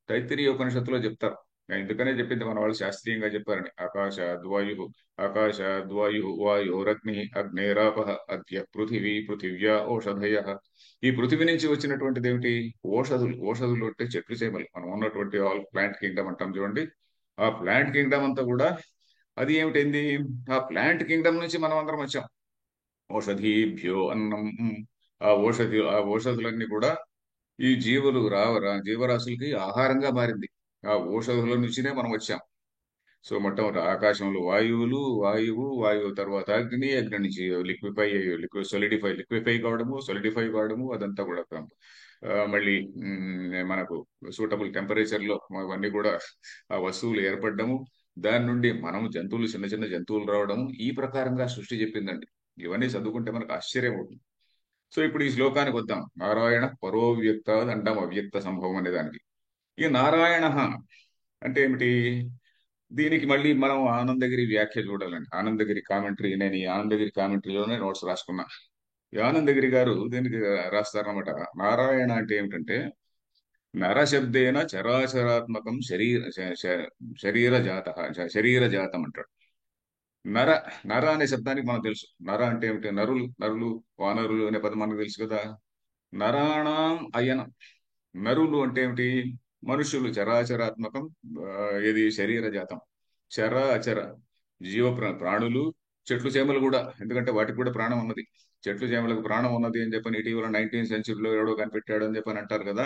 తైత్తిరీయ ఉపనిషత్తులో చెప్తారు. ఎందుకనే చెప్పింది మన వాళ్ళు శాస్త్రీయంగా చెప్పారని. ఆకాశ ద్వాయు వాయోరగ్ని అగ్నేరాప అద్య పృథివీ పృథివ్యా ఓషధయ. ఈ పృథివీ నుంచి వచ్చినటువంటిది ఏమిటి? ఓషధులు. ఓషధులు అంటే చెట్లు చేమలు. మనం ఉన్నటువంటి ఆల్ ప్లాంట్ కింగ్డమ్ అంటాం చూడండి. ఆ ప్లాంట్ కింగ్డమ్ అంతా కూడా అది ఏమిటైంది? ఆ ప్లాంట్ కింగ్డమ్ నుంచి మనం అందరం వచ్చాం. ఓషధీభ్యో అన్నం. ఆ ఓషధులన్నీ కూడా ఈ జీవరాశులకి ఆహారంగా మారింది. ఆ ఓషధుల నుంచినే మనం వచ్చాం. సో మొట్టమొదటి ఆకాశంలో వాయువు తర్వాత అగ్ని, అగ్ని నుంచి లిక్విఫై కావడము, సొలిడిఫై కావడము, అదంతా కూడా మళ్ళీ మనకు సూటబుల్ టెంపరేచర్ లో అవన్నీ కూడా ఆ వస్తువులు ఏర్పడము. దాని నుండి మనం జంతువులు, చిన్న చిన్న జంతువులు రావడము, ఈ ప్రకారంగా సృష్టి చెప్పిందండి. ఇవన్నీ చదువుకుంటే మనకు ఆశ్చర్యం అవుతుంది. సో ఇప్పుడు ఈ శ్లోకానికి వద్దాం. నారాయణ పరోవ్యక్త దండం అవ్యక్త సంభవం అనే దానికి. ఈ నారాయణ అంటే ఏమిటి? దీనికి మళ్ళీ మనం ఆనందగిరి వ్యాఖ్య చూడాలండి. ఆనందగిరి కామెంటరీ. నేను ఈ ఆనందగిరి కామెంటరీలోనే నోట్స్ రాసుకున్నా. ఈ ఆనందగిరి గారు దీనికి రాస్తారనమాట. నారాయణ అంటే ఏమిటంటే, నరశబ్దేన చరాచరాత్మకం శరీర జాత, శరీర జాతం అంటాడు. నర నర అనే శబ్దానికి మనం తెలుసు. నర అంటే ఏమిటి? నరులు వానరులు అనే పదం మనకు తెలుసు కదా. నరాణం అయనం. నరులు అంటే ఏమిటి? మనుషులు. చరాచరాత్మకం. ఇది శరీర జాతం. చర అచర ప్రాణులు, చెట్లు చేమలు కూడా. ఎందుకంటే వాటికి కూడా ప్రాణం ఉన్నది. చెట్లు చేమలకు ప్రాణం ఉన్నది అని చెప్పని ఇటీవల 19th సెంచురీలో ఎవడో కనిపెట్టాడు అని చెప్పని అంటారు కదా.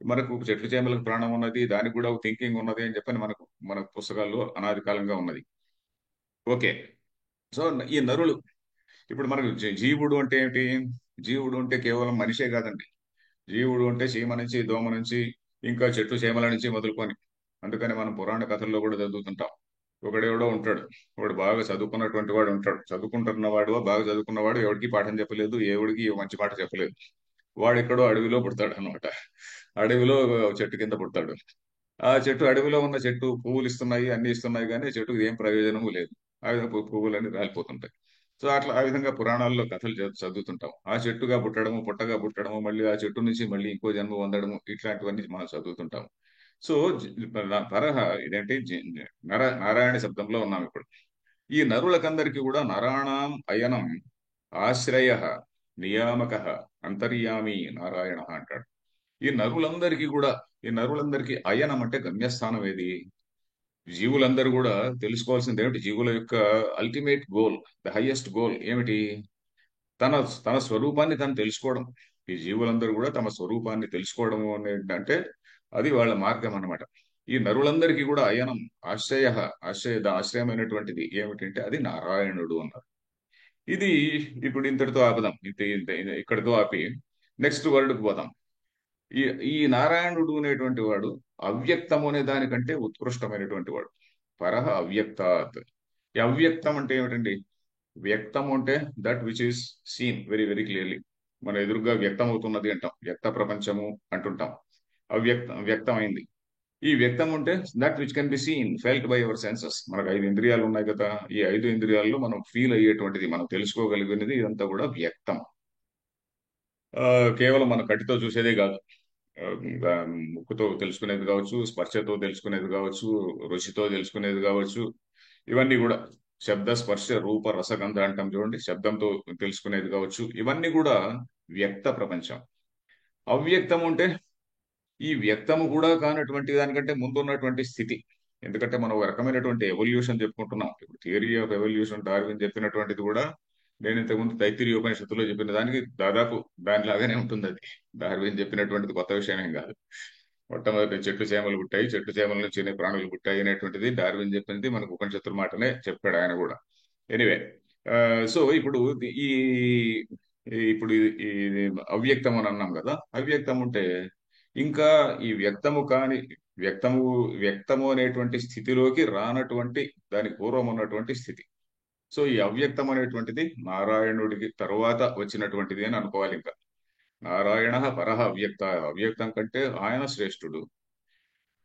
మనకు చెట్లు చేమలకు ప్రాణం ఉన్నది, దానికి కూడా థింకింగ్ ఉన్నది అని చెప్పని మన పుస్తకాల్లో అనాది కాలంగా ఉన్నది. ఓకే. సో ఈ నరులు. ఇప్పుడు మనకు జీవుడు అంటే ఏమిటి? జీవుడు అంటే కేవలం మనిషే కాదండి. జీవుడు అంటే చీమ నుంచి, దోమ నుంచి, ఇంకా చెట్లు చేమల నుంచి మొదలుకొని. అందుకని మనం పురాణ కథల్లో కూడా చదువుతుంటాం. ఒకడెవడో ఉంటాడు. వాడు బాగా చదువుకున్నటువంటి వాడు ఉంటాడు. చదువుకుంటున్నవాడు, బాగా చదువుకున్నవాడు ఎవడికి పాఠం చెప్పలేదు, ఎవడికి మంచి మాట చెప్పలేదు. వాడు ఎక్కడో అడవిలో పుడతాడు అనమాట. అడవిలో చెట్టు కింద పుడతాడు. ఆ చెట్టు అడవిలో ఉన్న చెట్టు పువ్వులు ఇస్తున్నాయి, అన్ని ఇస్తున్నాయి, కానీ చెట్టుకు ఏం ప్రయోజనము లేదు. ఆ విధంగా పువ్వులన్నీ రాలిపోతుంటాయి. సో అట్లా ఆ విధంగా పురాణాల్లో కథలు చదువుతుంటాం. ఆ చెట్టుగా పుట్టడము, పుట్టగా పుట్టడము, మళ్ళీ ఆ చెట్టు నుంచి మళ్ళీ ఇంకో జన్మ పొందడము, ఇట్లాంటివన్నీ మనం చదువుతుంటాం. సో తరహ ఇదేంటి నారాయణ శబ్దంలో ఉన్నాం ఇప్పుడు. ఈ నరులకందరికీ కూడా నరాణాం అయనం ఆశ్రయ నియామక అంతర్యామి నారాయణ అంటాడు. ఈ నరులందరికీ కూడా, ఈ నరులందరికీ అయనం అంటే గమ్యస్థానం ఏది? జీవులందరూ కూడా తెలుసుకోవాల్సింది ఏమిటి? జీవుల యొక్క ultimate goal, the highest goal ఏమిటి? తన తన స్వరూపాన్ని తను తెలుసుకోవడం. ఈ జీవులందరూ కూడా తమ స్వరూపాన్ని తెలుసుకోవడం అంటే అది వాళ్ళ మార్గం అన్నమాట. ఈ నరులందరికీ కూడా అయనం ఆశ్రయ, ఆశ్రయమైనటువంటిది ఏమిటంటే అది నారాయణుడు అన్నారు. ఇది ఇప్పుడు ఇంతటితో ఆపదాం. ఇక్కడితో ఆపి నెక్స్ట్ వర్డ్కి పోదాం. ఈ ఈ నారాయణుడు అనేటువంటి వాడు అవ్యక్తము అనే దానికంటే ఉత్కృష్టమైనటువంటి వాడు. పరహ అవ్యక్తాత్. ఈ అవ్యక్తం అంటే ఏమిటండి? వ్యక్తం అంటే that which is seen very very clearly. మన ఎదురుగా వ్యక్తం అవుతున్నది అంటాం, వ్యక్త ప్రపంచము అంటుంటాం. వ్యక్తమైంది. ఈ వ్యక్తం ఉంటే that which can be seen felt by our senses. మనకు 5 ఇంద్రియాలు ఉన్నాయి కదా, ఈ 5 ఇంద్రియాల్లో మనం ఫీల్ అయ్యేటువంటిది, మనం తెలుసుకోగలిగినది ఇదంతా కూడా వ్యక్తం. ఆ, కేవలం మన కంటితో చూసేదే కాదు. ఆ, ముక్కుతో తెలుసుకునేది కావచ్చు, స్పర్శతో తెలుసుకునేది కావచ్చు, రుచితో తెలుసుకునేది కావచ్చు. ఇవన్నీ కూడా శబ్ద స్పర్శ రూప రసగంధ అంటాం చూడండి, శబ్దంతో తెలుసుకునేది కావచ్చు. ఇవన్నీ కూడా వ్యక్త ప్రపంచం. అవ్యక్తం అంటే ఈ వ్యక్తము కూడా కానటువంటి దానికంటే ముందు ఉన్నటువంటి స్థితి. ఎందుకంటే మనం ఒక రకమైనటువంటి ఎవల్యూషన్ చెప్పుకుంటున్నాం. ఇప్పుడు థియరీ ఆఫ్ ఎవల్యూషన్ డార్విన్ చెప్పినటువంటిది కూడా నేను ఇంతకుముందు తైత్తిరీయ ఉపనిషత్తులో చెప్పిన దానికి దాదాపు దానిలాగానే ఉంటుంది. అది డార్విన్ చెప్పినటువంటిది కొత్త విషయం ఏం కాదు. మొట్టమొదటి చెట్లు చేమలు పుట్టాయి, చెట్టు చేమల నుంచి ప్రాణులు పుట్టాయి అనేటువంటిది డార్విన్ చెప్పింది మనకు ఉపనిషత్తుల మాటనే చెప్పాడు ఆయన కూడా. ఎనివే, సో ఇప్పుడు ఈ ఇప్పుడు ఇది అవ్యక్తం అని అన్నాం కదా. అవ్యక్తం ఉంటే ఇంకా ఈ వ్యక్తము కాని, వ్యక్తము వ్యక్తము అనేటువంటి స్థితిలోకి రానటువంటి దాని పూర్వం ఉన్నటువంటి స్థితి. సో ఈ అవ్యక్తం అనేటువంటిది నారాయణుడికి తరువాత వచ్చినటువంటిది అని అనుకోవాలి. ఇంకా నారాయణ పరహ అవ్యక్త, అవ్యక్తం కంటే ఆయన శ్రేష్ఠుడు.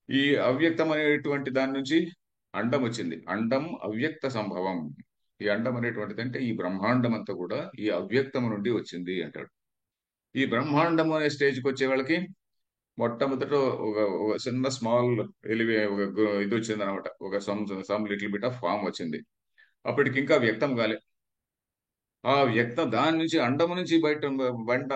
ఈ అవ్యక్తం అనేటువంటి దాని నుంచి అండం వచ్చింది. అండం అవ్యక్త సంభవం. ఈ అండం అనేటువంటిది అంటే ఈ బ్రహ్మాండం అంతా కూడా ఈ అవ్యక్తం నుండి వచ్చింది అంటాడు. ఈ బ్రహ్మాండం అనే స్టేజ్కి వచ్చే వాళ్ళకి మొట్టమొదట ఒక ఒక చిన్న స్మాల్ ఇది వచ్చింది అనమాట. ఒక some little bit of form వచ్చింది. అప్పటికి ఇంకా వ్యక్తం కాలే. ఆ వ్యక్తం దాని నుంచి అండము నుంచి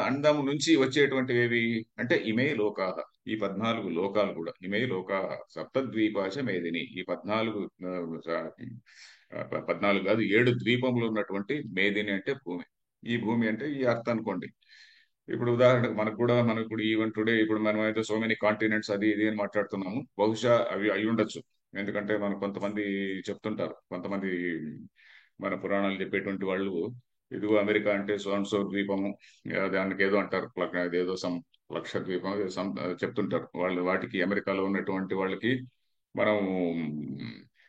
అండము నుంచి వచ్చేటువంటివి ఏవి అంటే ఇమే లోకాహ. ఈ 14 లోకాలు కూడా ఇమే లోకాహ సప్తద్వీపాచ మేదిని. ఈ 14 కాదు, 7 ద్వీపములు ఉన్నటువంటి మేదిని అంటే భూమి. ఈ భూమి అంటే ఈ అర్థం అనుకోండి. ఇప్పుడు ఉదాహరణకు మనకు కూడా ఈవెన్ టుడే ఇప్పుడు మనం అయితే సో మెనీ కాంటినెంట్స్ అది ఇది అని మాట్లాడుతున్నాము. బహుశా అవి అయి ఉండొచ్చు. ఎందుకంటే మన కొంతమంది చెప్తుంటారు, కొంతమంది మన పురాణాలు చెప్పేటువంటి వాళ్ళు, ఇదిగో అమెరికా అంటే సో అండ్ సో ద్వీపము, దానికి ఏదో అంటారు, ఏదో లక్ష ద్వీపం ఏదో చెప్తుంటారు వాళ్ళు. వాటికి అమెరికాలో ఉన్నటువంటి వాళ్ళకి మనం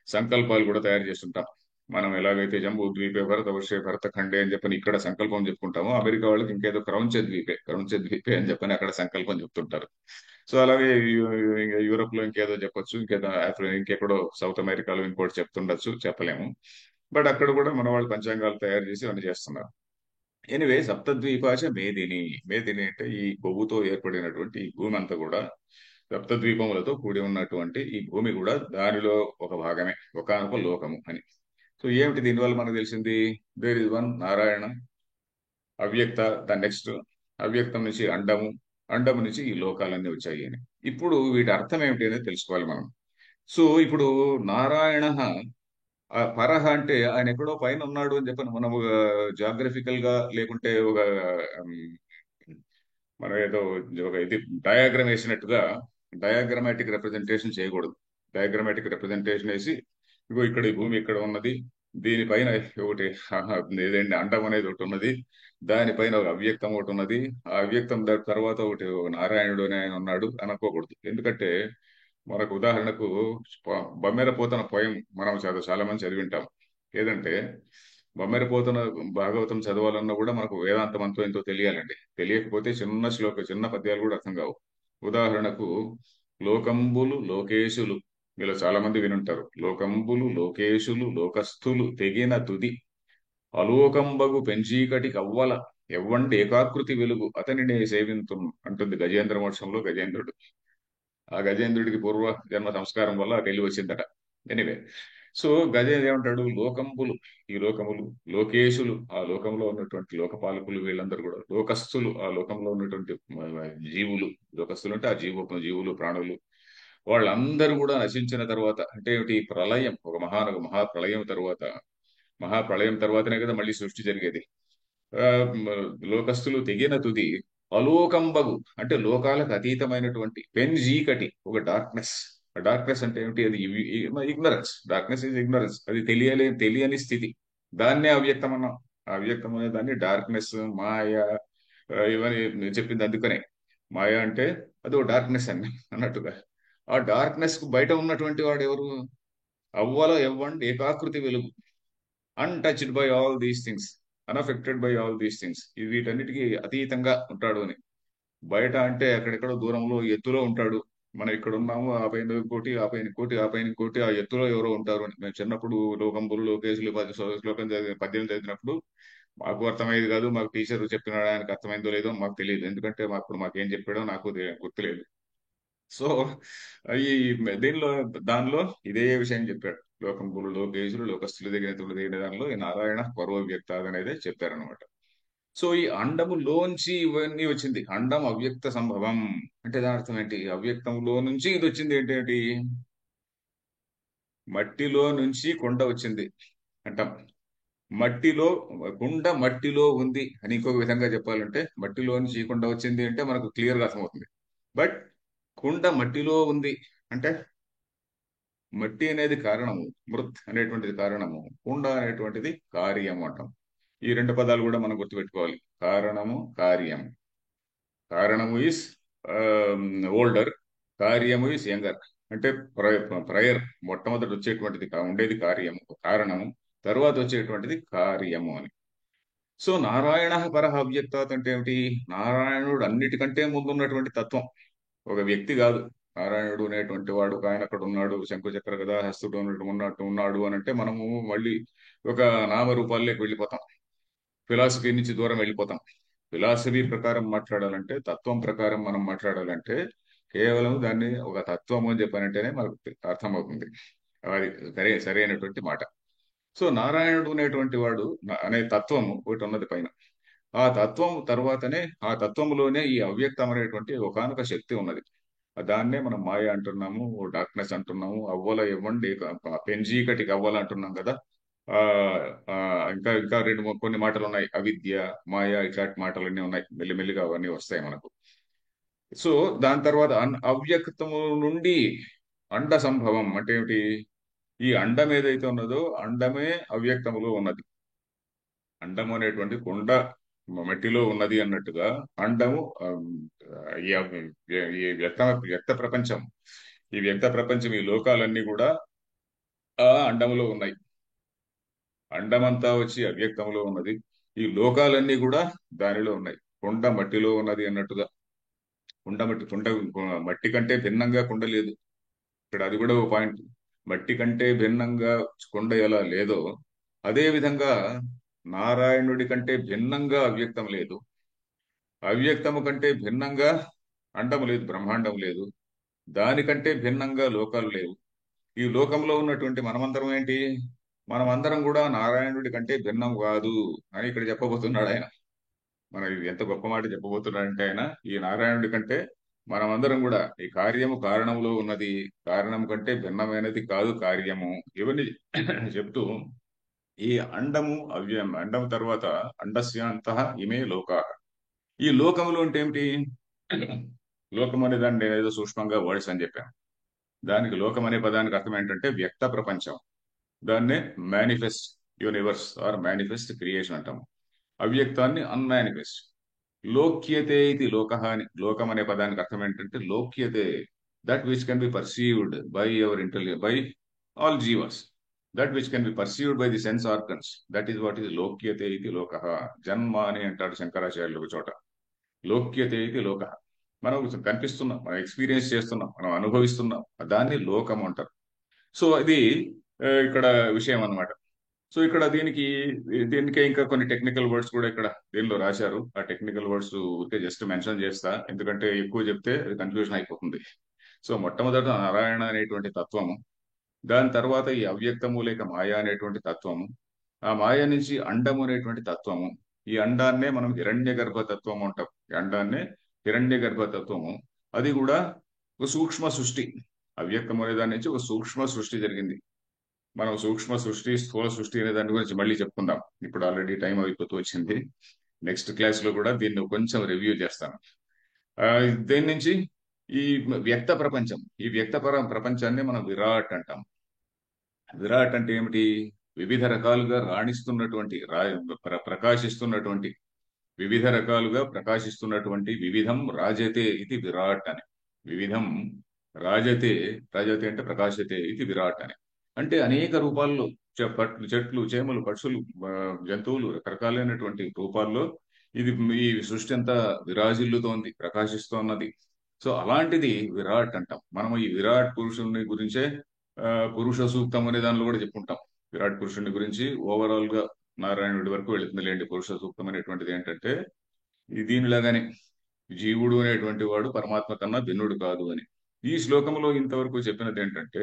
సంకల్పాలు కూడా తయారు చేస్తుంటాం. మనం ఎలాగైతే జంబూ ద్వీపే భరత వర్షే భరత ఖండే అని చెప్పని ఇక్కడ సంకల్పం చెప్పుకుంటామో, అమెరికా వాళ్ళకి ఇంకేదో క్రౌంచే ద్వీపే అని చెప్పని అక్కడ సంకల్పం చెప్తుంటారు. సో అలాగే యూరోప్ లో ఇంకేదో చెప్పొచ్చు, ఇంకేదో ఇంకెక్కడో సౌత్ అమెరికాలో ఇంకోటి చెప్తుండొచ్చు, చెప్పలేము. బట్ అక్కడ కూడా మన వాళ్ళు పంచాంగాలు తయారు చేసి అన్ని చేస్తున్నారు. ఎనివే, సప్తద్వీపాచ మేదిని. మేదిని అంటే ఈ కొవ్వుతో ఏర్పడినటువంటి ఈ భూమి అంతా కూడా సప్తద్వీపములతో కూడి ఉన్నటువంటి ఈ భూమి కూడా దానిలో ఒక భాగమే, ఒకానొక లోకము అని. సో ఏమిటి దీనివల్ల మనకు తెలిసింది? దేర్ ఇస్ వన్ నారాయణ, అవ్యక్త, దాని నెక్స్ట్ అవ్యక్తం నుంచి అండము, అండము నుంచి ఈ లోకాలన్నీ వచ్చాయి అని. ఇప్పుడు వీటి అర్థం ఏమిటి అనేది తెలుసుకోవాలి మనం. సో ఇప్పుడు నారాయణ పరహ అంటే ఆయన ఎక్కడో పైన ఉన్నాడు అని చెప్పని మనం జాగ్రఫికల్ గా లేకుంటే ఒక ఉమ్, మనం ఏదో ఒక ఇది డయాగ్రమ్ వేసినట్టుగా డయాగ్రమాటిక్ రిప్రజెంటేషన్ చేయకూడదు. డయాగ్రమాటిక్ రిప్రజెంటేషన్ వేసి ఇగో ఇక్కడ ఈ భూమి ఇక్కడ ఉన్నది, దీనిపైన ఒకటి ఏదండి అండం అనేది ఒకటి ఉన్నది, దానిపైన ఒక అవ్యక్తం ఒకటి ఉన్నది, ఆ అవ్యక్తం తర్వాత ఒకటి ఒక నారాయణుడు అని ఆయన ఉన్నాడు అనుకోకూడదు. ఎందుకంటే మనకు ఉదాహరణకు బమ్మెర పోతన పోయం మనం చాలా మంది చదివి ఉంటాం. ఏదంటే బొమ్మెరపోతున్న భాగవతం చదవాలన్నా కూడా మనకు వేదాంతం అంతో ఎంతో తెలియాలండి. తెలియకపోతే చిన్న పద్యాలు కూడా అర్థం కావు. ఉదాహరణకు లోకంబులు లోకేశులు, మీలో చాలా మంది వినుంటారు. లోకంబులు లోకేశులు లోకస్థులు తెగిన తుది అలోకంబగు పెంచీకటి కవ్వల ఎవ్వండి ఏకాకృతి వెలుగు అతనినే సేవింతు అంటుంది గజేంద్ర మోక్షంలో గజేంద్రుడు. ఆ గజేంద్రుడికి పూర్వ జన్మ సంస్కారం వల్ల తెలివి వచ్చిందట. ఎనివే, సో గజేంద్ర ఏమంటాడు, లోకంబులు, ఈ లోకములు, లోకేశులు, ఆ లోకంలో ఉన్నటువంటి లోకపాలకులు వీళ్ళందరూ కూడా, లోకస్తులు, ఆ లోకంలో ఉన్నటువంటి జీవులు, లోకస్తులు అంటే ఆ జీవులు ప్రాణులు, వాళ్ళందరూ కూడా నశించిన తర్వాత, అంటే ఏమిటి, ప్రళయం, ఒక మహాప్రళయం తర్వాత, మహాప్రళయం తర్వాతనే కదా మళ్ళీ సృష్టి జరిగేది. ఆ, లోకస్తులు తెగిన తుది అలోకంబగు, అంటే లోకాలకు అతీతమైనటువంటి పెన్జీకటి, ఒక డార్క్నెస్. డార్క్నెస్ అంటే ఏమిటి, అది ఇగ్నరెన్స్. డార్క్నెస్ ఇస్ ఇగ్నరెన్స్, అది తెలియని స్థితి. దాన్నే అవ్యక్తం అన్నాం. ఆ అవ్యక్తం అనే దాన్ని డార్క్నెస్, మాయ, ఇవన్నీ చెప్పింది అందుకనే. మాయ అంటే అది ఒక డార్క్నెస్ అన్నట్టుగా. ఆ డార్క్నెస్ కు బయట ఉన్నటువంటి వాడు ఎవరు? అవ్వల ఎవ్వండి ఏకాకృతి వెలుగు, untouched by all these things, unaffected by all these things, వీటన్నిటికీ అతీతంగా ఉంటాడు అని. బయట అంటే ఎక్కడెక్కడో దూరంలో ఎత్తులో ఉంటాడు. మనం ఇక్కడ ఉన్నాము, ఆ పైన ఇంకోటి, ఆ పైన ఇంకోటి, ఆ పైన ఇంకోటి, ఆ ఎత్తులో ఎవరో ఉంటారు అని. మేము చిన్నప్పుడు లోకంబులు లోకేశులు శ్లోకం పద్యం చదివినప్పుడు మాకు అర్థమయ్యేది కాదు. మాకు టీచర్ చెప్పిన ఆయనకు అర్థమైందో లేదో మాకు తెలియదు, ఎందుకంటే మాకేం చెప్పాడో నాకు గుర్తులేదు. సో ఈ దీనిలో, దానిలో ఇదే విషయం చెప్పాడు. లోకంబులు లోకేశులు లోకస్తులు దగ్గర దిగిన దానిలో ఈ నారాయణ పరో వ్యక్త అనేది చెప్పారనమాట. సో ఈ అండములోంచి ఇవన్నీ వచ్చింది. అండం అవ్యక్త సంభవం అంటే దాని అర్థం ఏంటి? అవ్యక్తంలో నుంచి ఇది వచ్చింది ఏంటి? మట్టిలో నుంచి కొండ వచ్చింది అంటాం. మట్టిలో మట్టిలో ఉంది అని ఇంకొక విధంగా చెప్పాలంటే, మట్టిలో నుంచి ఈ కొండ వచ్చింది అంటే మనకు క్లియర్ గా అర్థమవుతుంది. బట్ కుండ మట్టిలో ఉంది అంటే, మట్టి అనేది కారణము, మృత్ అనేటువంటిది కారణము, కుండ అనేటువంటిది కార్యము అంటాం. ఈ రెండు పదాలు కూడా మనం గుర్తుపెట్టుకోవాలి. కారణము, కార్యం. కారణము ఇస్ ఓల్డర్, కార్యము ఇస్ యంగర్. అంటే ప్రయర్ మొట్టమొదటి వచ్చేటువంటిది ఉండేది కార్యము, కారణము, తర్వాత వచ్చేటువంటిది కార్యము అని. సో నారాయణ పరహ అవ్యక్తాత్ అంటే ఏమిటి? నారాయణుడు అన్నిటికంటే ముందున్నటువంటి తత్వం, ఒక వ్యక్తి కాదు. నారాయణుడు అనేటువంటి వాడు ఒక ఆయన అక్కడ ఉన్నాడు, శంకుచక్ర గదా హస్తుడు ఉన్నట్టు ఉన్నాడు అని అంటే మనము మళ్ళీ ఒక నామరూపాల్లోకి వెళ్ళిపోతాం, ఫిలాసఫీ నుంచి దూరం వెళ్ళిపోతాం. ఫిలాసఫీ ప్రకారం మాట్లాడాలంటే, తత్వం ప్రకారం మనం మాట్లాడాలంటే, కేవలం దాన్ని ఒక తత్వం అని చెప్పానంటేనే మనకు అర్థమవుతుంది. అది సరైనటువంటి మాట. సో నారాయణుడు అనేటువంటి వాడు అనే తత్వం ఒకటి ఉన్నది పైన. ఆ తత్వం తర్వాతనే, ఆ తత్వంలోనే ఈ అవ్యక్తం అనేటువంటి ఒకానొక శక్తి ఉన్నది. దాన్నే మనం మాయ అంటున్నాము, డార్క్నెస్ అంటున్నాము, అవ్వల ఇవ్వండి పెంజీకటికి అవ్వల అంటున్నాం కదా. ఆ ఆ, ఇంకా ఇంకా కొన్ని మాటలు ఉన్నాయి, అవిద్య, మాయ, ఇట్లాంటి మాటలన్నీ ఉన్నాయి. మెల్లిమెల్లిగా అవన్నీ వస్తాయి మనకు. సో దాని తర్వాత అవ్యక్తము నుండి అండ సంభవం అంటే ఏమిటి? ఈ అండం ఏదైతే ఉన్నదో అండమే అవ్యక్తములో ఉన్నది. అండము అనేటువంటి కుండ మట్టిలో ఉన్నది అన్నట్టుగా అండము, ఈ ఈ వ్యక్త ప్రపంచం, ఈ వ్యక్త ప్రపంచం, ఈ లోకాలన్నీ కూడా ఆ అండములో ఉన్నాయి. అండమంతా వచ్చి అవ్యక్తంలో ఉన్నది. ఈ లోకాలన్నీ కూడా దానిలో ఉన్నాయి. కుండ మట్టిలో ఉన్నది అన్నట్టుగా. కుండ మట్టి కంటే భిన్నంగా కుండ లేదు. ఇక్కడ అది కూడా ఒక పాయింట్. మట్టి కంటే భిన్నంగా కుండ ఎలా లేదో, అదే విధంగా నారాయణుడి కంటే భిన్నంగా అవ్యక్తం లేదు. అవ్యక్తము కంటే భిన్నంగా అండము లేదు, బ్రహ్మాండం లేదు. దానికంటే భిన్నంగా లోకాలు లేవు. ఈ లోకంలో ఉన్నటువంటి మనమందరం ఏంటి? మనమందరం కూడా నారాయణుడి కంటే భిన్నం కాదు అని ఇక్కడ చెప్పబోతున్నాడు ఆయన. మన ఎంత గొప్ప మాట చెప్పబోతున్నాడంటే ఆయన, ఈ నారాయణుడి కంటే మనమందరం కూడా ఈ కార్యము కారణంలో ఉన్నది, కారణం కంటే భిన్నమైనది కాదు కార్యము, ఇవన్నీ చెప్తూ ఈ అండము అండం తర్వాత అండస్యాంత ఇమే లోకా. ఈ లోకములు అంటే ఏమిటి? లోకం అనే దాన్ని నేను ఏదో సూక్ష్మంగా వర్డ్స్ అని చెప్పాను. దానికి లోకం అనే పదానికి అర్థం ఏంటంటే వ్యక్త ప్రపంచం. దాన్నే manifest universe or manifest creation అంటాము. అవ్యక్తాన్ని అన్మానిఫెస్ట్. లోక్యతే ఇది లోక అని, లోకం అనే పదానికి అర్థం ఏంటంటే లోక్యతే, that which can be perceived by our intelligence, by all జీవస్. That which can be perceived by the sense organs, that is what is లోక్యతే ఇది లోక. జన్మ అని అంటాడు శంకరాచార్యులు ఒక చోట. లోక్యతే ఇది లోక. మనం కనిపిస్తున్నాం, మనం ఎక్స్పీరియన్స్ చేస్తున్నాం, మనం అనుభవిస్తున్నాం, దాన్ని లోకం అంటారు. సో ఇది ఇక్కడ విషయం అన్నమాట. సో ఇక్కడ దీనికే ఇంకా కొన్ని టెక్నికల్ వర్డ్స్ కూడా ఇక్కడ దీనిలో రాశారు. ఆ టెక్నికల్ వర్డ్స్ ఊరికే జస్ట్ మెన్షన్ చేస్తా, ఎందుకంటే ఎక్కువ చెప్తే కన్ఫ్యూజన్ అయిపోతుంది. సో మొట్టమొదట నారాయణ అనేటువంటి తత్వము, దాని తర్వాత ఈ అవ్యక్తము లేక మాయ అనేటువంటి తత్వము, ఆ మాయ నుంచి అండము అనేటువంటి తత్వము, ఈ అండాన్నే మనం హిరణ్య గర్భ తత్వము అంటాం. ఈ అండాన్నే హిరణ్య గర్భ తత్వము. అది కూడా ఒక సూక్ష్మ సృష్టి. అవ్యక్తం అనే దాని నుంచి ఒక సూక్ష్మ సృష్టి జరిగింది. మనం సూక్ష్మ సృష్టి, స్థూల సృష్టి అనే దాని గురించి మళ్ళీ చెప్పుకుందాం. ఇప్పుడు ఆల్రెడీ టైం అయిపోతూ వచ్చింది. నెక్స్ట్ క్లాస్ లో కూడా దీన్ని కొంచెం రివ్యూ చేస్తాను. ఆ, దేని నుంచి ఈ వ్యక్త ప్రపంచం, ఈ ప్రపంచాన్ని మనం విరాట్ అంటాం. విరాట్ అంటే ఏమిటి? వివిధ రకాలుగా రాణిస్తున్నటువంటి ప్రకాశిస్తున్నటువంటి, వివిధ రకాలుగా ప్రకాశిస్తున్నటువంటి, వివిధం రాజతే ఇది విరాట్ అని. వివిధం రాజతే, రాజతే అంటే ప్రకాశతే ఇది విరాట్ అని. అంటే అనేక రూపాల్లో, చెట్లు, చేమలు, పక్షులు, ఆ, జంతువులు, రకరకాలైనటువంటి రూపాల్లో ఇది, ఈ సృష్టి అంతా విరాజిల్లుతోంది, ప్రకాశిస్తోన్నది. సో అలాంటిది విరాట్ అంటాం. మనం ఈ విరాట్ పురుషుని గురించే ఆ, పురుష సూక్తం అనే దానిలో కూడా చెప్పుకుంటాం. విరాట్ పురుషుని గురించి ఓవరాల్ గా నారాయణుడి వరకు వెళుతుంది లేండి. పురుష సూక్తం అనేటువంటిది ఏంటంటే దీనిలాగానే జీవుడు అనేటువంటి వాడు పరమాత్మ కన్నా భిన్నుడు కాదు అని. ఈ శ్లోకంలో ఇంతవరకు చెప్పినది ఏంటంటే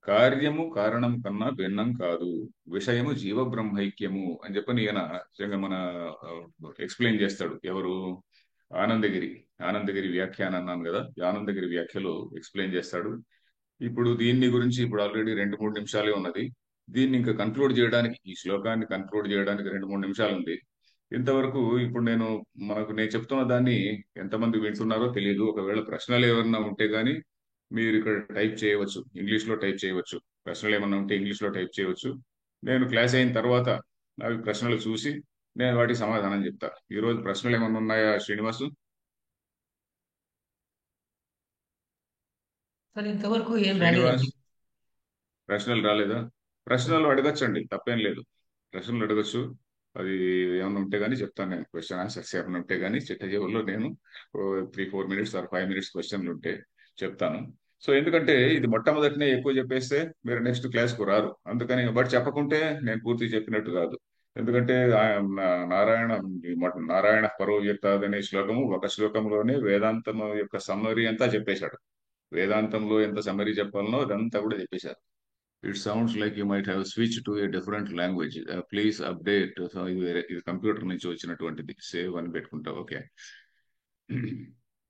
కార్యము కారణం కన్నా భిన్నం కాదు, విషయము జీవ బ్రహ్మైక్యము అని చెప్పని ఈయన నిజంగా మన ఎక్స్ప్లెయిన్ చేస్తాడు. ఎవరు? ఆనందగిరి. ఆనందగిరి వ్యాఖ్యానం అన్నాను కదా, ఈ ఆనందగిరి వ్యాఖ్యలో ఎక్స్ప్లెయిన్ చేస్తాడు. ఇప్పుడు దీన్ని గురించి ఇప్పుడు ఆల్రెడీ 2-3 నిమిషాలే ఉన్నది. దీన్ని ఇంకా కన్క్లూడ్ చేయడానికి, ఈ శ్లోకాన్ని కన్క్లూడ్ చేయడానికి 2-3 నిమిషాలు ఉంది. ఇంతవరకు ఇప్పుడు నేను చెప్తున్న దాన్ని ఎంతమంది వింటున్నారో తెలియదు. ఒకవేళ ప్రశ్నలు ఏమన్నా ఉంటే గానీ మీరు ఇక్కడ టైప్ చేయవచ్చు, ఇంగ్లీష్ లో టైప్ చేయవచ్చు. ప్రశ్నలు ఏమన్నా ఉంటే ఇంగ్లీష్ లో టైప్ చేయవచ్చు. నేను క్లాస్ అయిన తర్వాత అవి ప్రశ్నలు చూసి నేను వాటికి సమాధానం చెప్తా. ఈ రోజు ప్రశ్నలు ఏమన్నా ఉన్నాయా శ్రీనివాసు? సార్ ఇంతవరకు ఏం శ్రీనివాస్, రాలేదండి. ప్రశ్నలు రాలేదా? ప్రశ్నలు అడగచ్చండి, తప్పేం లేదు. ప్రశ్నలు అడగచ్చు. అది ఏమైనా ఉంటే గానీ చెప్తాను నేను. క్వశ్చన్ ఆన్సర్స్ ఏమైనా ఉంటే గానీ చిట్ట చివరిలో నేను 3-4 మినిట్స్ ఆర్ 5 మినిట్స్ క్వశ్చన్లు ఉంటే చెప్తాను. సో ఎందుకంటే ఇది మొట్టమొదటినే ఎక్కువ చెప్పేస్తే మీరు నెక్స్ట్ క్లాస్ కు రారు. అందుకని బట్ చెప్పకుంటే నేను పూర్తి చెప్పినట్టు కాదు. ఎందుకంటే నారాయణ, నారాయణ పరో వ్యక్తాద్ అనే శ్లోకము ఒక శ్లోకంలోనే వేదాంతం యొక్క సమ్మరీ అంతా చెప్పేశాడు. వేదాంతంలో ఎంత సమ్మరీ చెప్పాలనో అదంతా కూడా చెప్పేశారు. It sounds like you might have switch to a different language. Please update. So ఇది కంప్యూటర్ నుంచి వచ్చినటువంటిది, సేవ్ అని పెట్టుకుంటా. ఓకే.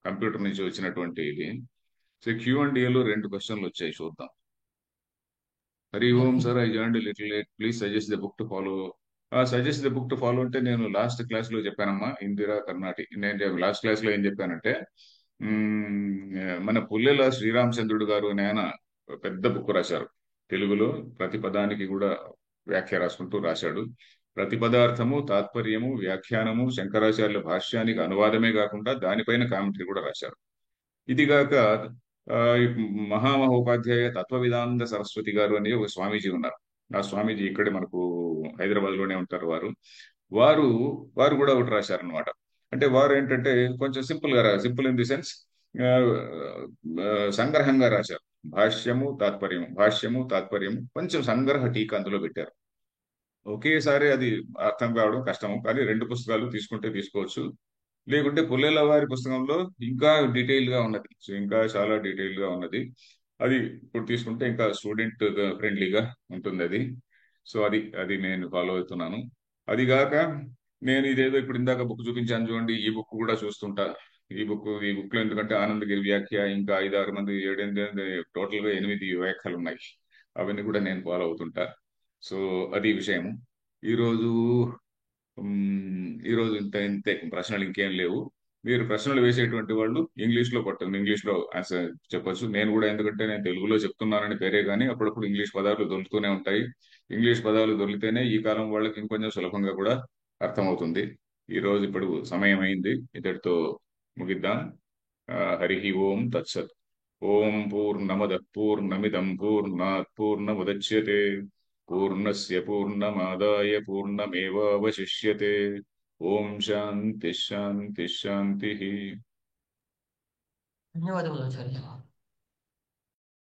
కంప్యూటర్ నుంచి వచ్చినటువంటి ఇది. సో Q&A లో 2 క్వశ్చన్లు వచ్చాయి, చూద్దాం. Hari Om okay. Sir, I joined little late, please suggest the book to follow. Suggest the book to follow అంటే నేను లాస్ట్ క్లాస్ లో చెప్పానమ్మా, ఇందిరా కర్ణాటి. నేను లాస్ట్ క్లాస్ లో ఏం చెప్పానంటే మన పుల్లెల శ్రీరామచంద్రుడు గారు అని ఆయన పెద్ద బుక్ రాశారు. తెలుగులో ప్రతి పదానికి కూడా వ్యాఖ్య రాసుకుంటూ రాశాడు. ప్రతి పదార్థము, తాత్పర్యము, వ్యాఖ్యానము, శంకరాచార్యుల భాష్యానికి అనువాదమే కాకుండా దానిపైన కామెంటరీ కూడా రాశారు. ఇదిగాక ఈ మహామహోపాధ్యాయ తత్వవిధానంద సరస్వతి గారు అని ఒక స్వామీజీ ఉన్నారు. ఆ స్వామీజీ ఇక్కడే మనకు హైదరాబాద్ లోనే ఉంటారు. వారు వారు కూడా ఒకటి రాశారనమాట. అంటే వారు ఏంటంటే కొంచెం సింపుల్ ఇన్ ది సెన్స్ సంగ్రహంగా రాశారు. భాష్యము తాత్పర్యము కొంచెం సంగ్రహ టీకా అందులో పెట్టారు. ఒకేసారి అది అర్థం కావడం కష్టము, కానీ 2 పుస్తకాలు తీసుకుంటే తీసుకోవచ్చు. లేకుంటే పుల్లెల వారి పుస్తకంలో ఇంకా డీటెయిల్ గా ఉన్నది. సో ఇంకా చాలా డీటెయిల్ గా ఉన్నది. అది ఇప్పుడు తీసుకుంటే ఇంకా స్టూడెంట్ ఫ్రెండ్లీగా ఉంటుంది అది. సో అది అది నేను ఫాలో అవుతున్నాను. అది గాక నేను ఇదేదో ఇప్పుడు ఇందాక బుక్ చూపించాను చూడండి, ఈ బుక్ కూడా చూస్తుంటా. ఈ బుక్ లో ఎందుకంటే ఆనందగిరి వ్యాఖ్య, ఇంకా 5-6 మంది 7-8, టోటల్ గా 8 వ్యాఖ్యలు ఉన్నాయి. అవన్నీ కూడా నేను ఫాలో అవుతుంటా. సో అది విషయం. ఈరోజు ఈరోజు ఇంతే. ప్రశ్నలు ఇంకేం లేవు. మీరు ప్రశ్నలు వేసేటువంటి వాళ్ళు ఇంగ్లీష్ లో పట్టండి, ఇంగ్లీష్ లో ఆన్సర్ చెప్పొచ్చు. నేను కూడా, ఎందుకంటే నేను తెలుగులో చెప్తున్నానని పేరే కానీ అప్పుడప్పుడు ఇంగ్లీష్ పదాలు దొరుకుతూనే ఉంటాయి. ఇంగ్లీష్ పదాలు దొరికితేనే ఈ కాలం వాళ్ళకి ఇంకొంచెం సులభంగా కూడా అర్థమవుతుంది. ఈ రోజు ఇప్పుడు సమయం అయింది, ఇద్దరితో ముగిద్దాం. హరి ఓం తత్సత్. ఓం పూర్ణమద పూర్ణమిదం పూర్ణాత్ పూర్ణముదచ్యతే పూర్ణస్య పూర్ణమాదాయ పూర్ణమేవావశిష్యతే. ఓం శాంతి శాంతి శాంతి. ధన్యవాదములు ఆచార్య.